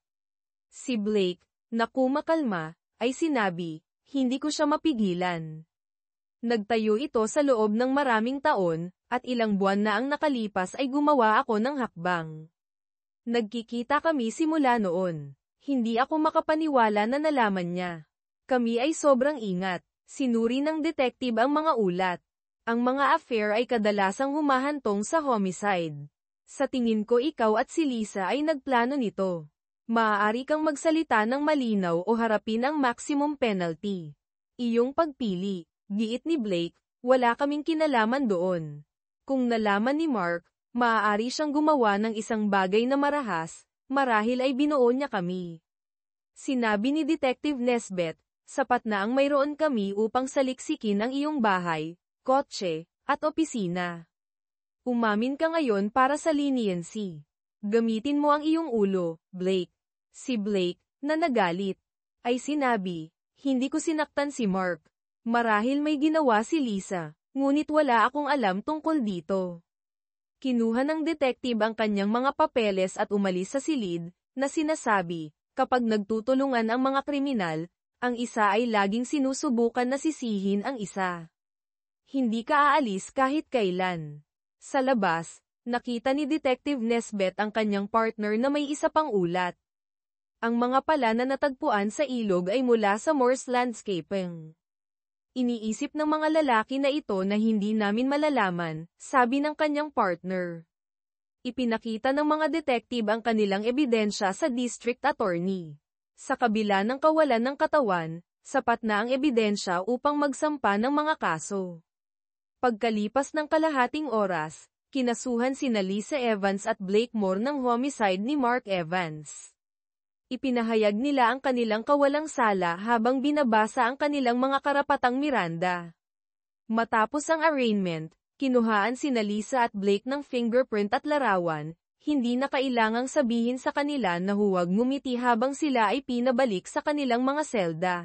Si Blake, na kumakalma, ay sinabi, hindi ko siya mapigilan. Nagtayo ito sa loob ng maraming taon, at ilang buwan na ang nakalipas ay gumawa ako ng hakbang. Nagkikita kami simula noon. Hindi ako makapaniwala na nalaman niya. Kami ay sobrang ingat. Sinuri ng detective ang mga ulat. Ang mga affair ay kadalasang humahantong sa homicide. Sa tingin ko ikaw at si Lisa ay nagplano nito. Maaari kang magsalita ng malinaw o harapin ang maximum penalty. Iyong pagpili, giit ni Blake, wala kaming kinalaman doon. Kung nalaman ni Mark, maaari siyang gumawa ng isang bagay na marahas, marahil ay binuo niya kami. Sinabi ni Detective Nesbeth, sapat na ang mayroon kami upang saliksikin ang iyong bahay, kotse, at opisina. Umamin ka ngayon para sa leniency. Gamitin mo ang iyong ulo, Blake. Si Blake, na nagalit, ay sinabi, hindi ko sinaktan si Mark. Marahil may ginawa si Lisa, ngunit wala akong alam tungkol dito. Kinuha ng detective ang kanyang mga papeles at umalis sa silid, na sinasabi, kapag nagtutulungan ang mga kriminal, ang isa ay laging sinusubukan na sisihin ang isa. Hindi ka aalis kahit kailan. Sa labas, nakita ni Detective Nesbeth ang kanyang partner na may isa pang ulat. Ang mga pala na natagpuan sa ilog ay mula sa Morse Landscaping. Iniisip ng mga lalaki na ito na hindi namin malalaman, sabi ng kanyang partner. Ipinakita ng mga detective ang kanilang ebidensya sa district attorney. Sa kabila ng kawalan ng katawan, sapat na ang ebidensya upang magsampa ng mga kaso. Pagkalipas ng kalahating oras, kinasuhan sina Lisa Evans at Blakemore ng homicide ni Mark Evans. Ipinahayag nila ang kanilang kawalang sala habang binabasa ang kanilang mga karapatang Miranda. Matapos ang arraignment, kinuhaan sina Lisa at Blake ng fingerprint at larawan, hindi na kailangang sabihin sa kanila na huwag ngumiti habang sila ay pinabalik sa kanilang mga selda.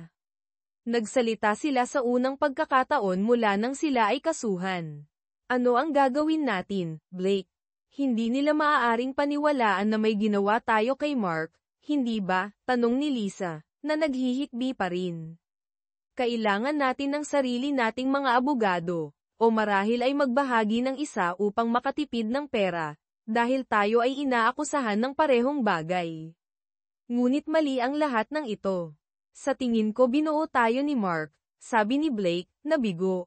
Nagsalita sila sa unang pagkakataon mula nang sila ay kasuhan. Ano ang gagawin natin, Blake? Hindi nila maaaring paniwalaan na may ginawa tayo kay Mark, hindi ba? Tanong ni Lisa, na naghihikbi pa rin. Kailangan natin ng sarili nating mga abogado, o marahil ay magbahagi ng isa upang makatipid ng pera, dahil tayo ay inaakusahan ng parehong bagay. Ngunit mali ang lahat ng ito. Sa tingin ko binuo tayo ni Mark, sabi ni Blake, na bigo.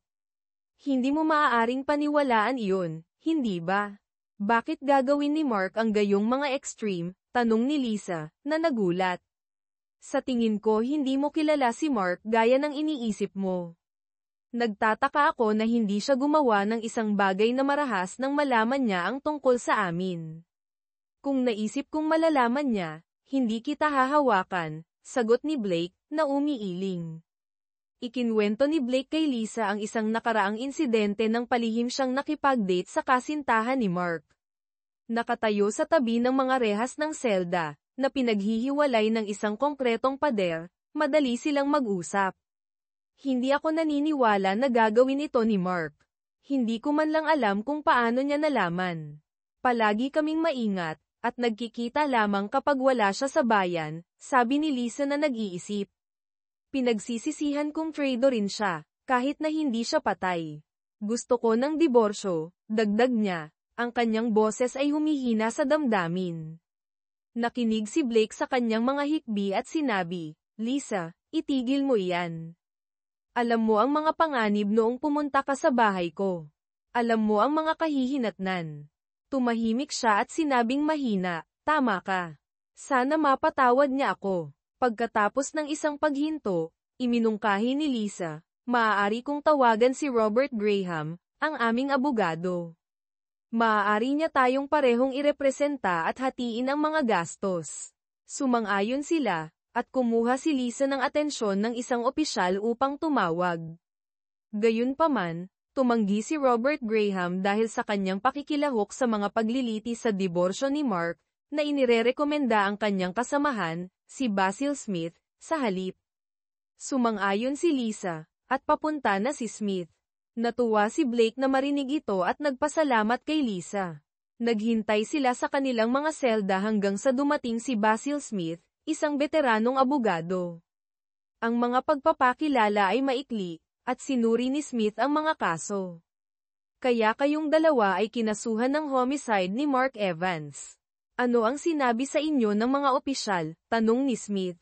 Hindi mo maaaring paniwalaan iyon, hindi ba? Bakit gagawin ni Mark ang gayong mga extreme? Tanong ni Lisa, na nagulat. Sa tingin ko hindi mo kilala si Mark gaya ng iniisip mo. Nagtataka ako na hindi siya gumawa ng isang bagay na marahas nang malaman niya ang tungkol sa amin. Kung naisip kong malalaman niya, hindi kita hahawakan, sagot ni Blake, na umiiling. Ikinwento ni Blake kay Lisa ang isang nakaraang insidente nang palihim siyang nakipag-date sa kasintahan ni Mark. Nakatayo sa tabi ng mga rehas ng selda, na pinaghihiwalay ng isang konkretong pader, madali silang mag-usap. Hindi ako naniniwala na gagawin ito ni Mark. Hindi ko man lang alam kung paano niya nalaman. Palagi kaming maingat, at nagkikita lamang kapag wala siya sa bayan, sabi ni Lisa na nag-iisip. Pinagsisisihan kong traidorin siya, kahit na hindi siya patay. Gusto ko ng diborsyo, dagdag niya. Ang kanyang boses ay humihina sa damdamin. Nakinig si Blake sa kanyang mga hikbi at sinabi, Lisa, itigil mo iyan. Alam mo ang mga panganib noong pumunta ka sa bahay ko. Alam mo ang mga kahihinatnan. Tumahimik siya at sinabing mahina, tama ka. Sana mapatawad niya ako. Pagkatapos ng isang paghinto, iminungkahi ni Lisa, maaari kong tawagan si Robert Graham, ang aming abogado. Maaari niya tayong parehong irepresenta at hatiin ang mga gastos. Sumang-ayon sila, at kumuha si Lisa ng atensyon ng isang opisyal upang tumawag. Gayunpaman, tumanggi si Robert Graham dahil sa kanyang pakikilahok sa mga pagliliti sa diborsyo ni Mark, na inirerekomenda ang kanyang kasamahan, si Basil Smith, sa halip. Sumang-ayon si Lisa, at papunta na si Smith. Natuwa si Blake na marinig ito at nagpasalamat kay Lisa. Naghintay sila sa kanilang mga selda hanggang sa dumating si Basil Smith, isang veteranong abogado. Ang mga pagpapakilala ay maikli, at sinuri ni Smith ang mga kaso. Kaya kayong dalawa ay kinasuhan ng homicide ni Mark Evans. Ano ang sinabi sa inyo ng mga opisyal? Tanong ni Smith.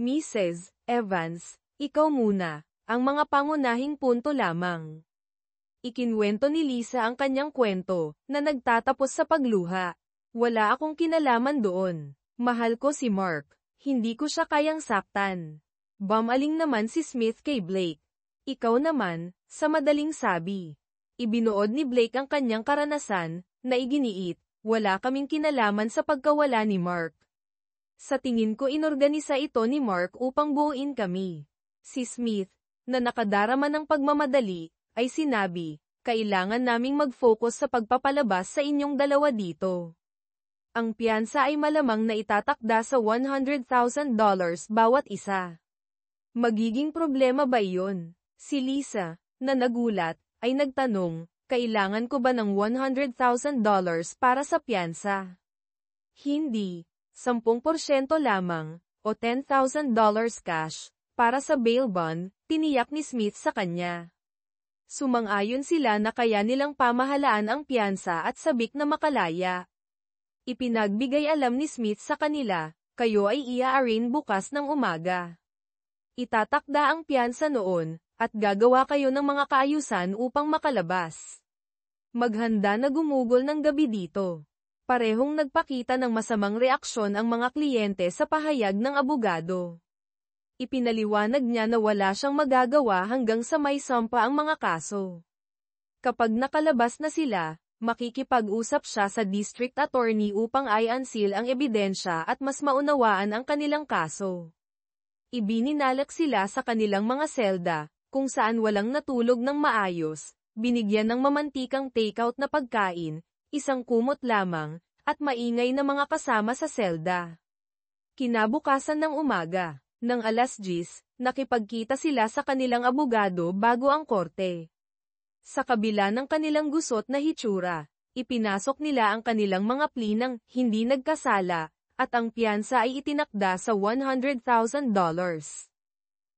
Mrs. Evans, ikaw muna. Ang mga pangunahing punto lamang. Ikinwento ni Lisa ang kanyang kwento, na nagtatapos sa pagluha. Wala akong kinalaman doon. Mahal ko si Mark. Hindi ko siya kayang saktan. Bumaling naman si Smith kay Blake. Ikaw naman, sa madaling sabi. Ibinuod ni Blake ang kanyang karanasan, na iginiit, wala kaming kinalaman sa pagkawala ni Mark. Sa tingin ko inorganisa ito ni Mark upang buuin kami. Si Smith, na nakadarama ng pagmamadali, ay sinabi, kailangan naming mag-focus sa pagpapalabas sa inyong dalawa dito. Ang piyansa ay malamang na itatakda sa $100,000 bawat isa. Magiging problema ba iyon? Si Lisa, na nagulat, ay nagtanong, kailangan ko ba ng $100,000 para sa piyansa? Hindi, 10% lamang, o $10,000 cash, para sa bail bond, tiniyak ni Smith sa kanya. Sumang-ayon sila na kaya nilang pamahalaan ang piyansa at sabik na makalaya. Ipinagbigay alam ni Smith sa kanila, kayo ay i-arraign bukas ng umaga. Itatakda ang piyansa noon, at gagawa kayo ng mga kaayusan upang makalabas. Maghanda na gumugol ng gabi dito. Parehong nagpakita ng masamang reaksyon ang mga kliyente sa pahayag ng abogado. Ipinaliwanag niya na wala siyang magagawa hanggang sa may sampa ang mga kaso. Kapag nakalabas na sila, makikipag-usap siya sa district attorney upang i-unseal ang ebidensya at mas maunawaan ang kanilang kaso. Ibininalak sila sa kanilang mga selda, kung saan walang natulog ng maayos, binigyan ng mamantikang takeout na pagkain, isang kumot lamang, at maingay na mga kasama sa selda. Kinabukasan ng umaga, ng 10:00, nakipagkita sila sa kanilang abogado bago ang korte. Sa kabila ng kanilang gusot na hitsura, ipinasok nila ang kanilang mga plea ng hindi nagkasala, at ang piyansa ay itinakda sa $100,000.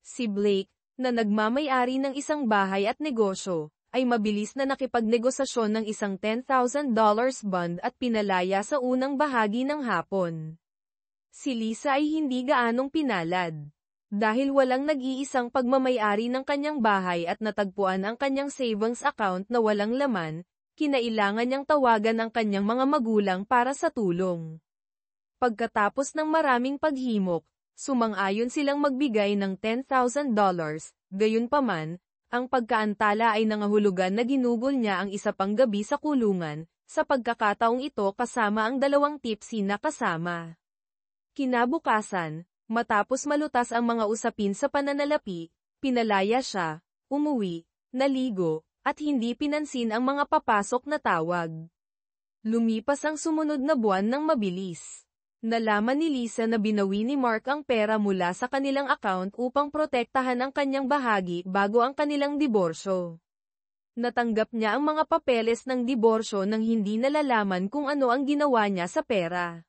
Si Blake, na nagmamay-ari ng isang bahay at negosyo, ay mabilis na nakipagnegosasyon ng isang $10,000 bond at pinalaya sa unang bahagi ng hapon. Si Lisa ay hindi gaanong pinalad. Dahil walang nag-iisang pagmamay-ari ng kanyang bahay at natagpuan ang kanyang savings account na walang laman, kinailangan niyang tawagan ang kanyang mga magulang para sa tulong. Pagkatapos ng maraming paghimok, sumang-ayon silang magbigay ng $10,000, gayunpaman, ang pagkaantala ay nangahulugan na ginugol niya ang isa pang gabi sa kulungan, sa pagkakataong ito kasama ang 2 tipsy na kasama. Kinabukasan, matapos malutas ang mga usapin sa pananalapi, pinalaya siya, umuwi, naligo, at hindi pinansin ang mga papasok na tawag. Lumipas ang sumunod na buwan ng mabilis. Nalaman ni Lisa na binawi ni Mark ang pera mula sa kanilang account upang protektahan ang kanyang bahagi bago ang kanilang diborsyo. Natanggap niya ang mga papeles ng diborsyo nang hindi nalalaman kung ano ang ginawa niya sa pera.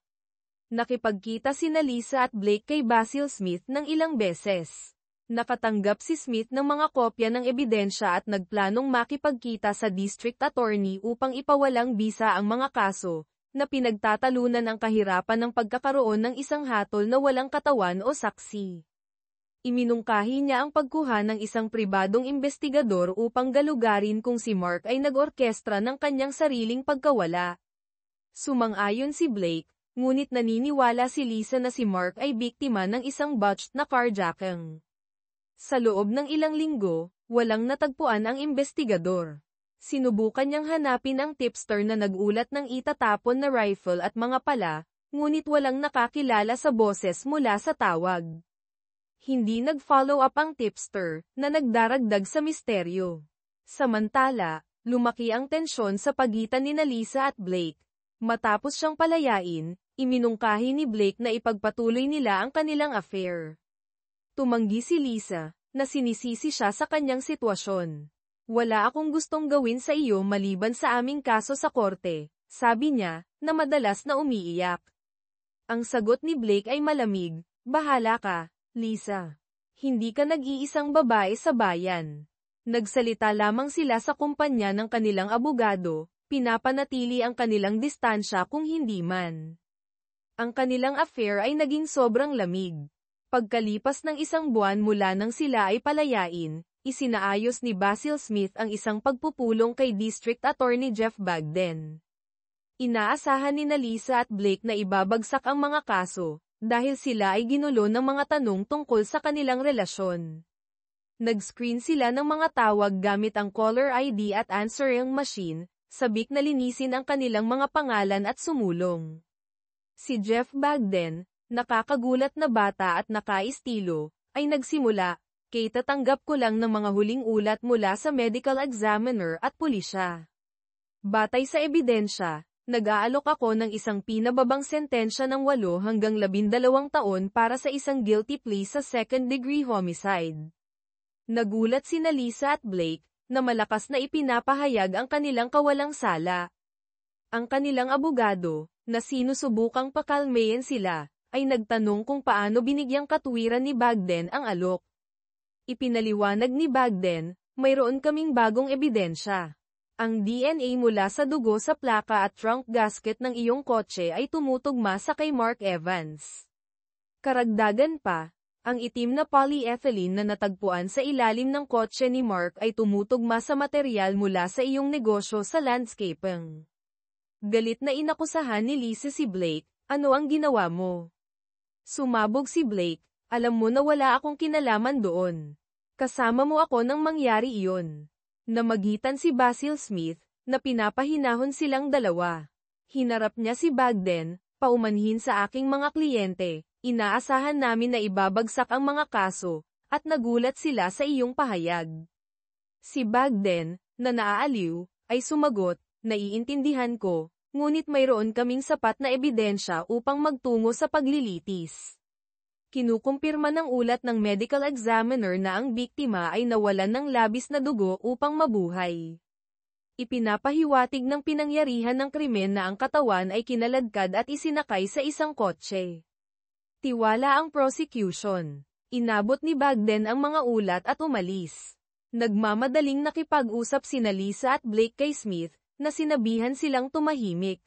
Nakipagkita sina Lisa at Blake kay Basil Smith ng ilang beses. Nakatanggap si Smith ng mga kopya ng ebidensya at nagplanong makipagkita sa district attorney upang ipawalang bisa ang mga kaso, na pinagtatalunan ang kahirapan ng pagkakaroon ng isang hatol na walang katawan o saksi. Iminungkahi niya ang pagkuha ng isang pribadong investigador upang galugarin kung si Mark ay nag-orkestra ng kanyang sariling pagkawala. Sumang-ayon si Blake, ngunit naniniwala si Lisa na si Mark ay biktima ng isang botched na carjacking. Sa loob ng ilang linggo, walang natagpuan ang investigador. Sinubukan niyang hanapin ang tipster na nag-ulat ng itatapon na rifle at mga pala, ngunit walang nakakilala sa boses mula sa tawag. Hindi nag-follow up ang tipster, na nagdaragdag sa misteryo. Samantala, lumaki ang tensyon sa pagitan ni Lisa at Blake. Matapos siyang palayain, iminungkahi ni Blake na ipagpatuloy nila ang kanilang affair. Tumanggi si Lisa, na sinisisi siya sa kanyang sitwasyon. Wala akong gustong gawin sa iyo maliban sa aming kaso sa korte, sabi niya, na madalas na umiiyak. Ang sagot ni Blake ay malamig, bahala ka, Lisa. Hindi ka nag-iisang babae sa bayan. Nagsalita lamang sila sa kumpanya ng kanilang abogado, pinapanatili ang kanilang distansya kung hindi man. Ang kanilang affair ay naging sobrang lamig. Pagkalipas ng isang buwan mula nang sila ay palayain, isinaayos ni Basil Smith ang isang pagpupulong kay District Attorney Jeff Bagden. Inaasahan ni Lisa at Blake na ibabagsak ang mga kaso, dahil sila ay ginulo ng mga tanong tungkol sa kanilang relasyon. Nag-screen sila ng mga tawag gamit ang caller ID at answering machine, sabik na linisin ang kanilang mga pangalan at sumulong. Si Jeff Bagden, nakakagulat na bata at nakaistilo, ay nagsimula, "Kay tatanggap ko lang ng mga huling ulat mula sa medical examiner at pulisya. Batay sa ebidensya, nag-aalok ako ng isang pinababang sentensya ng 8 hanggang 12 taon para sa isang guilty plea sa second-degree homicide." Nagulat si Lisa at Blake, na malakas na ipinapahayag ang kanilang kawalang sala. Ang kanilang abogado, na sinusubukang pakalmayin sila, ay nagtanong kung paano binigyang katwiran ni Bagden ang alok. Ipinaliwanag ni Bagden, "Mayroon kaming bagong ebidensya. Ang DNA mula sa dugo sa plaka at trunk gasket ng iyong kotse ay tumutugma sa kay Mark Evans. Karagdagan pa, ang itim na polyethylene na natagpuan sa ilalim ng kotse ni Mark ay tumutugma sa material mula sa iyong negosyo sa landscaping." Galit na inakusahan ni Lisa si Blake, "Ano ang ginawa mo?" Sumabog si Blake, "Alam mo na wala akong kinalaman doon. Kasama mo ako nang mangyari iyon." Namagitan si Basil Smith, na pinapahinahon silang dalawa. Hinarap niya si Bagden, "Paumanhin sa aking mga kliyente, inaasahan namin na ibabagsak ang mga kaso, at nagulat sila sa iyong pahayag." Si Bagden, na naaaliw, ay sumagot, "Naiintindihan ko, ngunit mayroon kaming sapat na ebidensya upang magtungo sa paglilitis." Kinukumpirma ng ulat ng medical examiner na ang biktima ay nawalan ng labis na dugo upang mabuhay. Ipinapahiwatig ng pinangyarihan ng krimen na ang katawan ay kinaladkad at isinakay sa isang kotse. Tiwala ang prosecution. Inabot ni Bagden ang mga ulat at umalis. Nagmamadaling nakipag-usap sina Lisa at Blake kay Smith, na sinabihan silang tumahimik.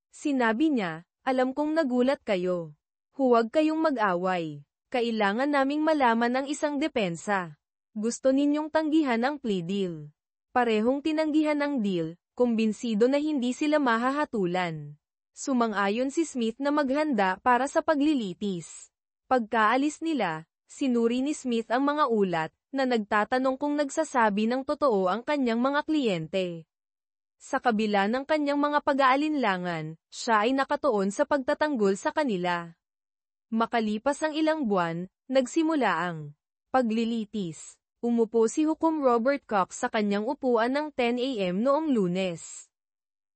Sinabi niya, "Alam kong nagulat kayo. Huwag kayong mag-away. Kailangan naming malaman ang isang depensa. Gusto ninyong tanggihan ang plea deal." Parehong tinanggihan ang deal, kumbinsido na hindi sila mahahatulan. Sumang-ayon si Smith na maghanda para sa paglilitis. Pagkaalis nila, sinuri ni Smith ang mga ulat, na nagtatanong kung nagsasabi ng totoo ang kanyang mga kliyente. Sa kabila ng kanyang mga pag-aalinlangan, siya ay nakatuon sa pagtatanggol sa kanila. Makalipas ang ilang buwan, nagsimula ang paglilitis. Umupo si Hukom Robert Cox sa kanyang upuan ng 10 a.m. noong Lunes.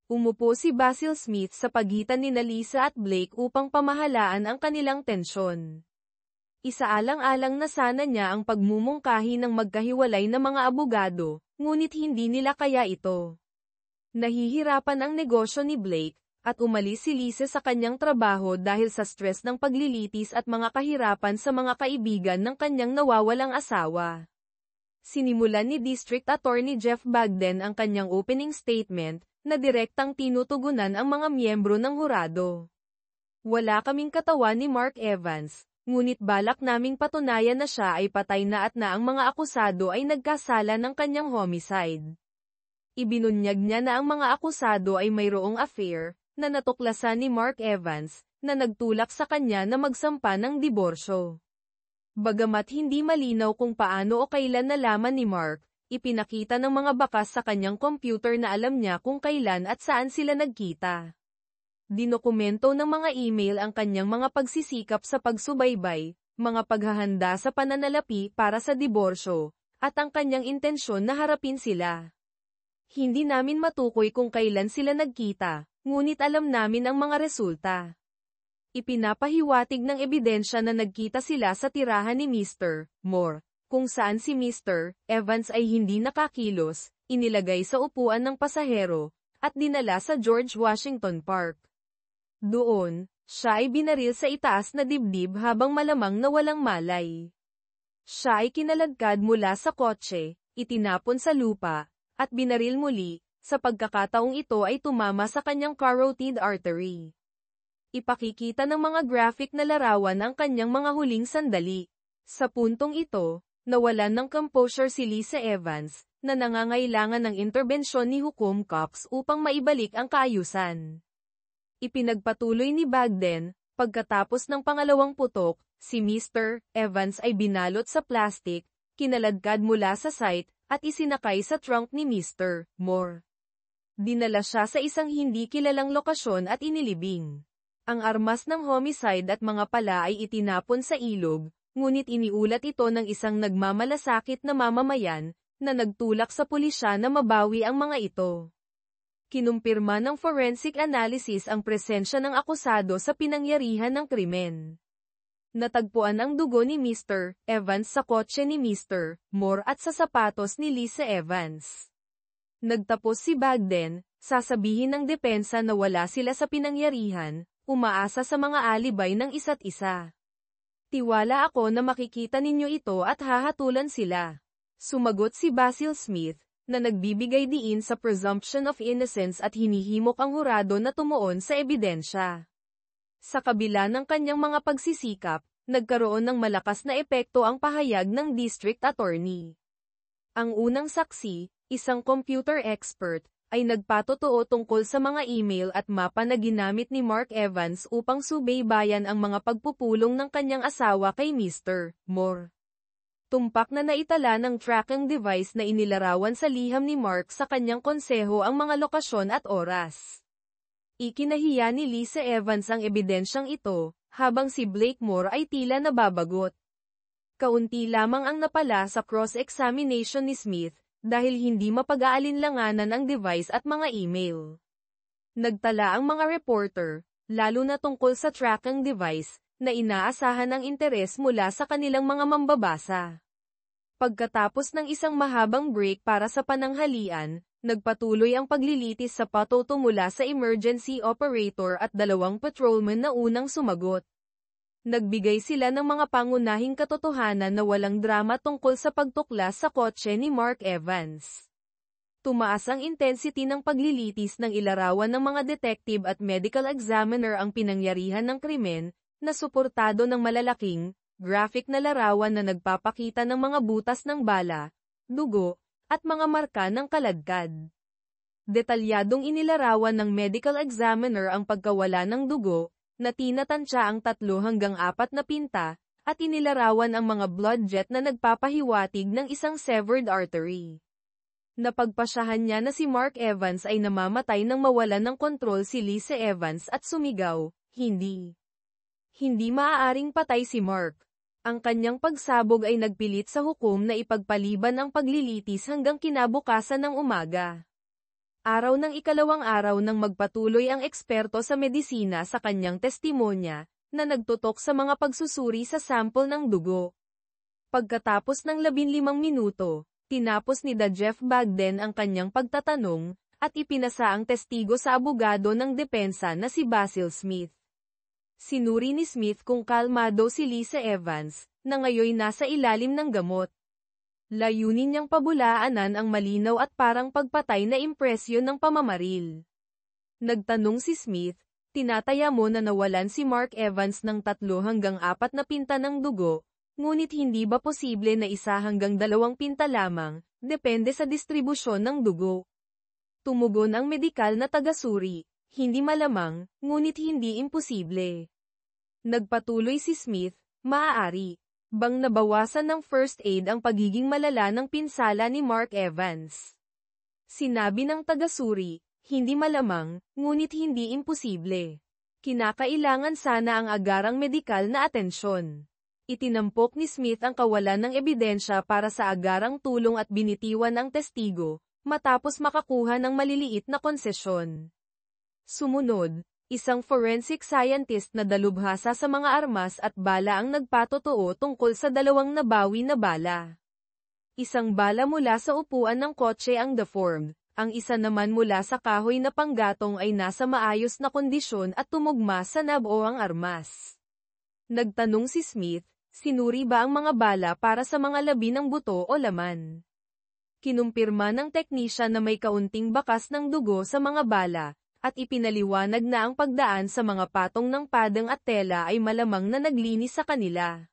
Umupo si Basil Smith sa pagitan ni Lisa at Blake upang pamahalaan ang kanilang tensyon. Isaalang-alang na sana niya ang pagmumungkahi ng magkahiwalay na mga abogado, ngunit hindi nila kaya ito. Nahihirapan ang negosyo ni Blake, at umalis si Lisa sa kanyang trabaho dahil sa stress ng paglilitis at mga kahirapan sa mga kaibigan ng kanyang nawawalang asawa. Sinimulan ni District Attorney Jeff Bagden ang kanyang opening statement, na direktang tinutugunan ang mga miyembro ng hurado. "Wala kaming katawan ni Mark Evans, ngunit balak naming patunayan na siya ay patay na at na ang mga akusado ay nagkasala ng kanyang homicide. Ibinunyag niya na ang mga akusado ay mayroong affair, na natuklasan ni Mark Evans, na nagtulak sa kanya na magsampa ng diborsyo. Bagamat hindi malinaw kung paano o kailan nalaman ni Mark, ipinakita ng mga bakas sa kanyang computer na alam niya kung kailan at saan sila nagkita. Dinokumento ng mga email ang kanyang mga pagsisikap sa pagsubaybay, mga paghahanda sa pananalapi para sa diborsyo, at ang kanyang intensyon na harapin sila. Hindi namin matukoy kung kailan sila nagkita, ngunit alam namin ang mga resulta. Ipinapahiwatig ng ebidensya na nagkita sila sa tirahan ni Mr. Moore, kung saan si Mr. Evans ay hindi nakakilos, inilagay sa upuan ng pasahero, at dinala sa George Washington Park. Doon, siya ay binaril sa itaas na dibdib habang malamang na walang malay. Siya ay kinaladkad mula sa kotse, itinapon sa lupa, at binaril muli, sa pagkakataong ito ay tumama sa kanyang carotid artery. Ipakikita ng mga graphic na larawan ang kanyang mga huling sandali. Sa puntong ito, nawalan ng composure si Lisa Evans, na nangangailangan ng interbensyon ni Hukom Cox upang maibalik ang kaayusan. Ipinagpatuloy ni Bagden, pagkatapos ng pangalawang putok, si Mr. Evans ay binalot sa plastic, kinaladkad mula sa site, at isinakay sa trunk ni Mr. Moore. Dinala siya sa isang hindi kilalang lokasyon at inilibing. Ang armas ng homicide at mga pala ay itinapon sa ilog, ngunit iniulat ito ng isang nagmamalasakit na mamamayan, na nagtulak sa pulisya na mabawi ang mga ito. Kinumpirma ng forensic analysis ang presensya ng akusado sa pinangyarihan ng krimen. Natagpuan ang dugo ni Mr. Evans sa kotse ni Mr. Moore at sa sapatos ni Lisa Evans. Nagtapos si Bagden, sasabihin ng depensa na wala sila sa pinangyarihan, umaasa sa mga alibay ng isa't isa. Tiwala ako na makikita ninyo ito at hahatulan sila. Sumagot si Basil Smith, na nagbibigay diin sa presumption of innocence at hinihimok ang hurado na tumuon sa ebidensya. Sa kabila ng kanyang mga pagsisikap, nagkaroon ng malakas na epekto ang pahayag ng district attorney. Ang unang saksi, isang computer expert, ay nagpatotoo tungkol sa mga email at mapa na ginamit ni Mark Evans upang subaybayan ang mga pagpupulong ng kanyang asawa kay Mr. Moore. Tumpak na naitala ng tracking device na inilarawan sa liham ni Mark sa kanyang konseho ang mga lokasyon at oras. Ikinahiya ni Lisa Evans ang ebidensyang ito, habang si Blake Moore ay tila nababagot. Kaunti lamang ang napala sa cross-examination ni Smith, dahil hindi mapag-aalinlanganan ang device at mga email. Nagtala ang mga reporter, lalo na tungkol sa tracking device, na inaasahan ang interes mula sa kanilang mga mambabasa. Pagkatapos ng isang mahabang break para sa pananghalian, nagpatuloy ang paglilitis sa patoto mula sa emergency operator at dalawang patrolman na unang sumagot. Nagbigay sila ng mga pangunahing katotohanan na walang drama tungkol sa pagtuklas sa kotse ni Mark Evans. Tumaas ang intensity ng paglilitis ng ilarawan ng mga detective at medical examiner ang pinangyarihan ng krimen, na suportado ng malalaking, graphic na larawan na nagpapakita ng mga butas ng bala, dugo, at mga marka ng kaladkad. Detalyadong inilarawan ng medical examiner ang pagkawala ng dugo, na tinatansya ang 3 hanggang 4 na pinta, at inilarawan ang mga blood jet na nagpapahiwatig ng isang severed artery. Napagpasyahan niya na si Mark Evans ay namamatay nang mawalan ng kontrol si Lisa Evans at sumigaw, "Hindi! Hindi maaaring patay si Mark." Ang kanyang pagsabog ay nagpilit sa hukom na ipagpaliban ang paglilitis hanggang kinabukasan ng umaga. Araw ng ikalawang araw nang magpatuloy ang eksperto sa medisina sa kanyang testimonya, na nagtutok sa mga pagsusuri sa sample ng dugo. Pagkatapos ng 15 minuto, tinapos ni Jeff Bagden ang kanyang pagtatanong, at ipinasa ang testigo sa abogado ng depensa na si Basil Smith. Sinuri ni Smith kung kalmado si Lisa Evans, na ngayoy nasa ilalim ng gamot. Layunin niyang pabulaanan ang malinaw at parang pagpatay na impresyon ng pamamaril. Nagtanong si Smith, Tinataya mo na nawalan si Mark Evans ng 3 hanggang 4 na pinta ng dugo, ngunit hindi ba posible na 1 hanggang 2 pinta lamang, depende sa distribusyon ng dugo? Tumugon ang medikal na tagasuri, hindi malamang, ngunit hindi imposible. Nagpatuloy si Smith, maaari bang nabawasan ng first aid ang pagiging malala ng pinsala ni Mark Evans? Sinabi ng tagasuri, hindi malamang, ngunit hindi imposible. Kinakailangan sana ang agarang medikal na atensyon. Itinampok ni Smith ang kawalan ng ebidensya para sa agarang tulong at binitiwan ang testigo, matapos makakuha ng maliliit na konsesyon. Sumunod, isang forensic scientist na dalubhasa sa mga armas at bala ang nagpatotoo tungkol sa 2 nabawi na bala. Isang bala mula sa upuan ng kotse ang deformed. Ang isa naman mula sa kahoy na panggatong ay nasa maayos na kondisyon at tumugma sa nab o ang armas. Nagtanong si Smith, sinuri ba ang mga bala para sa mga labi ng buto o laman? Kinumpirma ng teknisyan na may kaunting bakas ng dugo sa mga bala, at ipinaliwanag na ang pagdaan sa mga patong ng padang at tela ay malamang na naglinis sa kanila.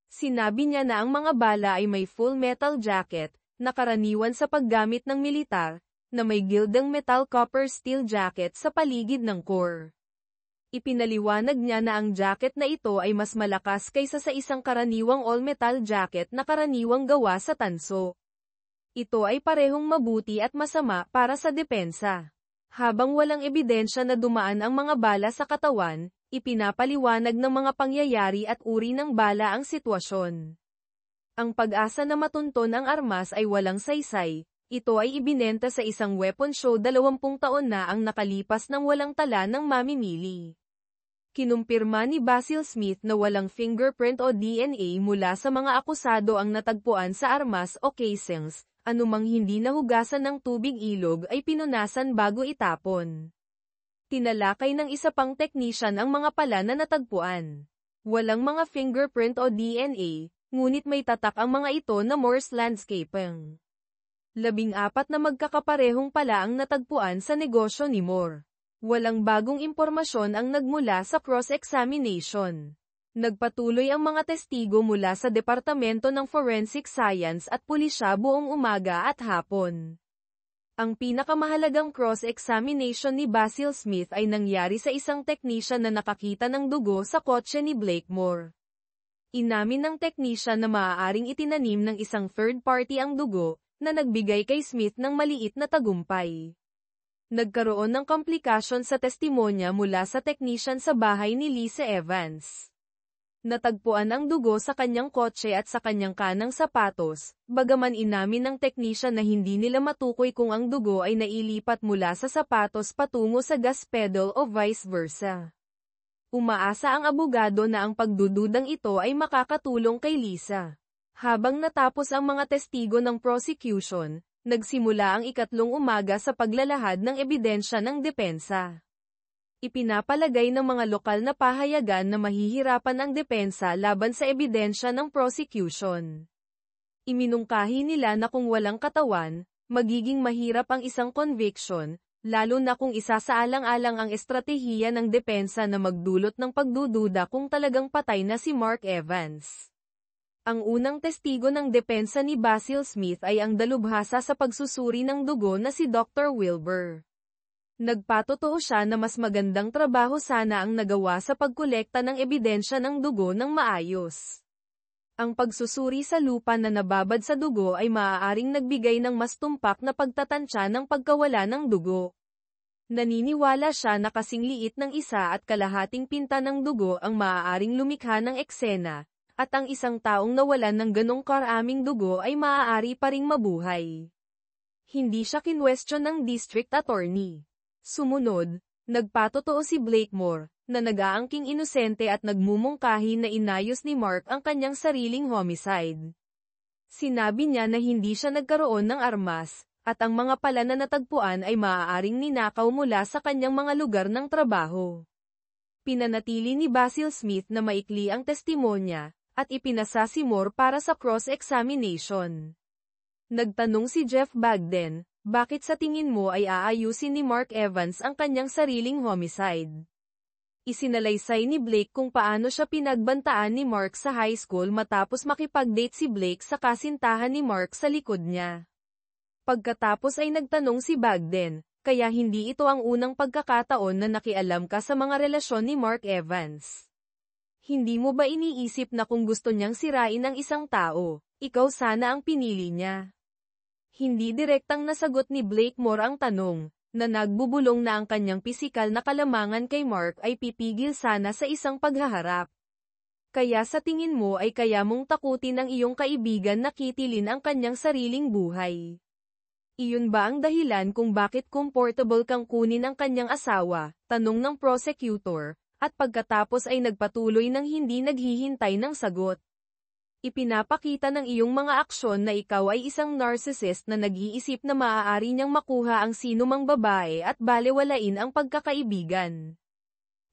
Sinabi niya na ang mga bala ay may full metal jacket, na karaniwan sa paggamit ng militar, na may gildang metal copper steel jacket sa paligid ng core. Ipinaliwanag niya na ang jacket na ito ay mas malakas kaysa sa isang karaniwang all-metal jacket na karaniwang gawa sa tanso. Ito ay parehong mabuti at masama para sa depensa. Habang walang ebidensya na dumaan ang mga bala sa katawan, ipinapaliwanag ng mga pangyayari at uri ng bala ang sitwasyon. Ang pag-asa na matunton ang armas ay walang saysay. Ito ay ibinenta sa isang weapon show 20 taon na ang nakalipas ng walang tala ng mamimili. Kinumpirma ni Basil Smith na walang fingerprint o DNA mula sa mga akusado ang natagpuan sa armas o casings, anumang hindi nahugasan ng tubig ilog ay pinunasan bago itapon. Tinalakay ng isa pang technician ang mga pala na natagpuan. Walang mga fingerprint o DNA, ngunit may tatak ang mga ito na Morse landscaping. 14 na magkakaparehong pala ang natagpuan sa negosyo ni Moore. Walang bagong impormasyon ang nagmula sa cross-examination. Nagpatuloy ang mga testigo mula sa Departamento ng Forensic Science at pulisya buong umaga at hapon. Ang pinakamahalagang cross-examination ni Basil Smith ay nangyari sa isang technician na nakakita ng dugo sa kotse ni Blakemore. Inamin ng technician na maaaring itinanim ng isang third party ang dugo, na nagbigay kay Smith ng maliit na tagumpay. Nagkaroon ng komplikasyon sa testimonya mula sa technician sa bahay ni Lisa Evans. Natagpuan ang dugo sa kanyang kotse at sa kanyang kanang sapatos, bagaman inamin ng technician na hindi nila matukoy kung ang dugo ay nailipat mula sa sapatos patungo sa gas pedal o vice versa. Umaasa ang abogado na ang pagdududang ito ay makakatulong kay Lisa. Habang natapos ang mga testigo ng prosecution, nagsimula ang ikatlong umaga sa paglalahad ng ebidensya ng depensa. Ipinapalagay ng mga lokal na pahayagan na mahihirapan ang depensa laban sa ebidensya ng prosecution. Iminungkahi nila na kung walang katawan, magiging mahirap ang isang conviction, lalo na kung isasaalang-alang ang estratehiya ng depensa na magdulot ng pagdududa kung talagang patay na si Mark Evans. Ang unang testigo ng depensa ni Basil Smith ay ang dalubhasa sa pagsusuri ng dugo na si Dr. Wilbur. Nagpatotoo siya na mas magandang trabaho sana ang nagawa sa pagkolekta ng ebidensya ng dugo ng maayos. Ang pagsusuri sa lupa na nababad sa dugo ay maaaring nagbigay ng mas tumpak na pagtatansya ng pagkawala ng dugo. Naniniwala siya na kasing liit ng 1 1/2 pinta ng dugo ang maaaring lumikha ng eksena, at ang isang taong nawalan ng ganong karaming dugo ay maaari pa ring mabuhay. Hindi siya kinwestiyon ng district attorney. Sumunod, nagpatotoo si Blakemore, na nag-aangking inosente at nagmumungkahi na inayos ni Mark ang kanyang sariling homicide. Sinabi niya na hindi siya nagkaroon ng armas, at ang mga pala na natagpuan ay maaaring ninakaw mula sa kanyang mga lugar ng trabaho. Pinanatili ni Basil Smith na maikli ang testimonya, at ipinasa si Moore para sa cross-examination. Nagtanong si Jeff Bagden, bakit sa tingin mo ay aayusin ni Mark Evans ang kanyang sariling homicide? Isinalaysay ni Blake kung paano siya pinagbantaan ni Mark sa high school matapos makipag-date si Blake sa kasintahan ni Mark sa likod niya. Pagkatapos ay nagtanong si Bagden, kaya hindi ito ang unang pagkakataon na nakialam ka sa mga relasyon ni Mark Evans. Hindi mo ba iniisip na kung gusto niyang sirain ang isang tao, ikaw sana ang pinili niya? Hindi direktang nasagot ni Blakemore ang tanong, na nagbubulong na ang kanyang pisikal na kalamangan kay Mark ay pipigil sana sa isang paghaharap. Kaya sa tingin mo ay kaya mong takutin ang iyong kaibigan na kitilin ang kanyang sariling buhay. Iyon ba ang dahilan kung bakit comfortable kang kunin ang kanyang asawa, tanong ng prosecutor, at pagkatapos ay nagpatuloy ng hindi naghihintay ng sagot. Ipinapakita ng iyong mga aksyon na ikaw ay isang narcissist na nag-iisip na maaari niyang makuha ang sinumang babae at balewalain ang pagkakaibigan.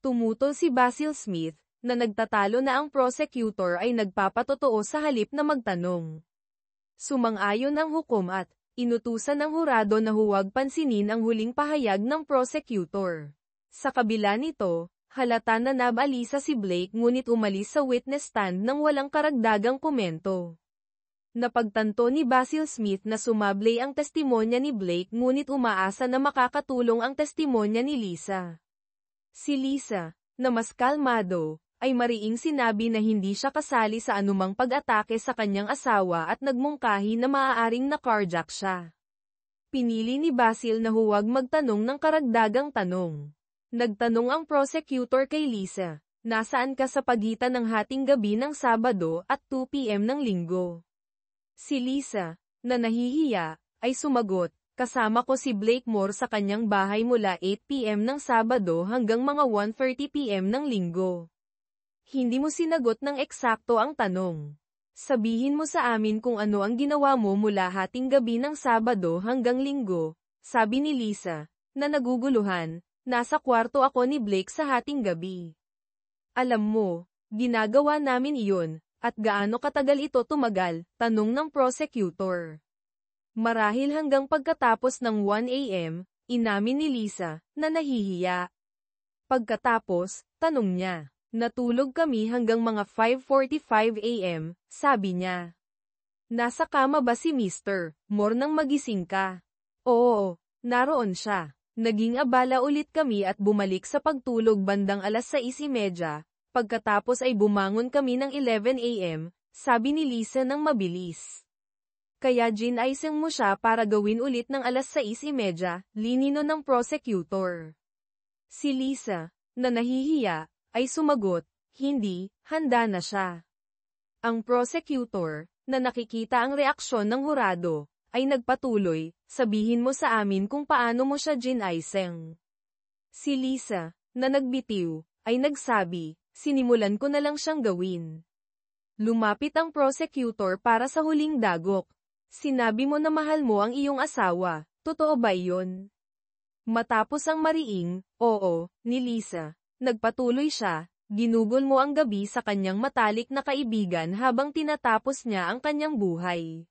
Tumutol si Basil Smith, na nagtatalo na ang prosecutor ay nagpapatotoo sa halip na magtanong. Sumang-ayon ang hukom at inutusan ng hurado na huwag pansinin ang huling pahayag ng prosecutor. Sa kabila nito, halata na nabalisa si Blake ngunit umalis sa witness stand nang walang karagdagang komento. Napagtanto ni Basil Smith na sumablay ang testimonya ni Blake ngunit umaasa na makakatulong ang testimonya ni Lisa. Si Lisa, na mas kalmado, ay mariing sinabi na hindi siya kasali sa anumang pag-atake sa kanyang asawa at nagmungkahi na maaaring na-carjack siya. Pinili ni Basil na huwag magtanong ng karagdagang tanong. Nagtanong ang prosecutor kay Lisa, nasaan ka sa pagitan ng hating gabi ng Sabado at 2 p.m. ng Linggo? Si Lisa, na nahihiya, ay sumagot, kasama ko si Blakemore sa kanyang bahay mula 8 p.m. ng Sabado hanggang mga 1:30 p.m. ng Linggo. Hindi mo sinagot ng eksakto ang tanong. Sabihin mo sa amin kung ano ang ginawa mo mula hating gabi ng Sabado hanggang Linggo, sabi ni Lisa, na naguguluhan. Nasa kwarto ako ni Blake sa hating gabi. Alam mo, ginagawa namin iyon, at gaano katagal ito tumagal, tanong ng prosecutor. Marahil hanggang pagkatapos ng 1 a.m., inamin ni Lisa, na nahihiya. Pagkatapos, tanong niya, natulog kami hanggang mga 5:45 a.m., sabi niya. Nasa kama ba si Mr. Moore nang magising ka? Oo, naroon siya. Naging abala ulit kami at bumalik sa pagtulog bandang 6:30, pagkatapos ay bumangon kami ng 11 a.m., sabi ni Lisa ng mabilis. Kaya ginaisang mo siya para gawin ulit ng 6:30, linino ng prosecutor. Si Lisa, na nahihiya, ay sumagot, hindi, handa na siya. Ang prosecutor, na nakikita ang reaksyon ng hurado, ay nagpatuloy, sabihin mo sa amin kung paano mo siya ginaisang. Si Lisa, na nagbitiw, ay nagsabi, sinimulan ko na lang siyang gawin. Lumapit ang prosecutor para sa huling dagok. Sinabi mo na mahal mo ang iyong asawa, totoo ba iyon? Matapos ang mariing, oo, ni Lisa, nagpatuloy siya, ginugol mo ang gabi sa kanyang matalik na kaibigan habang tinatapos niya ang kanyang buhay.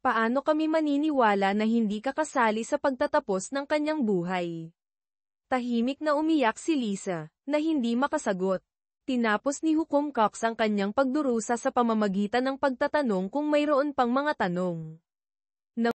Paano kami maniniwala na hindi ka kasali sa pagtatapos ng kanyang buhay? Tahimik na umiyak si Lisa, na hindi makasagot. Tinapos ni Hukom Cox ang kanyang pagdurusa sa pamamagitan ng pagtatanong kung mayroon pang mga tanong.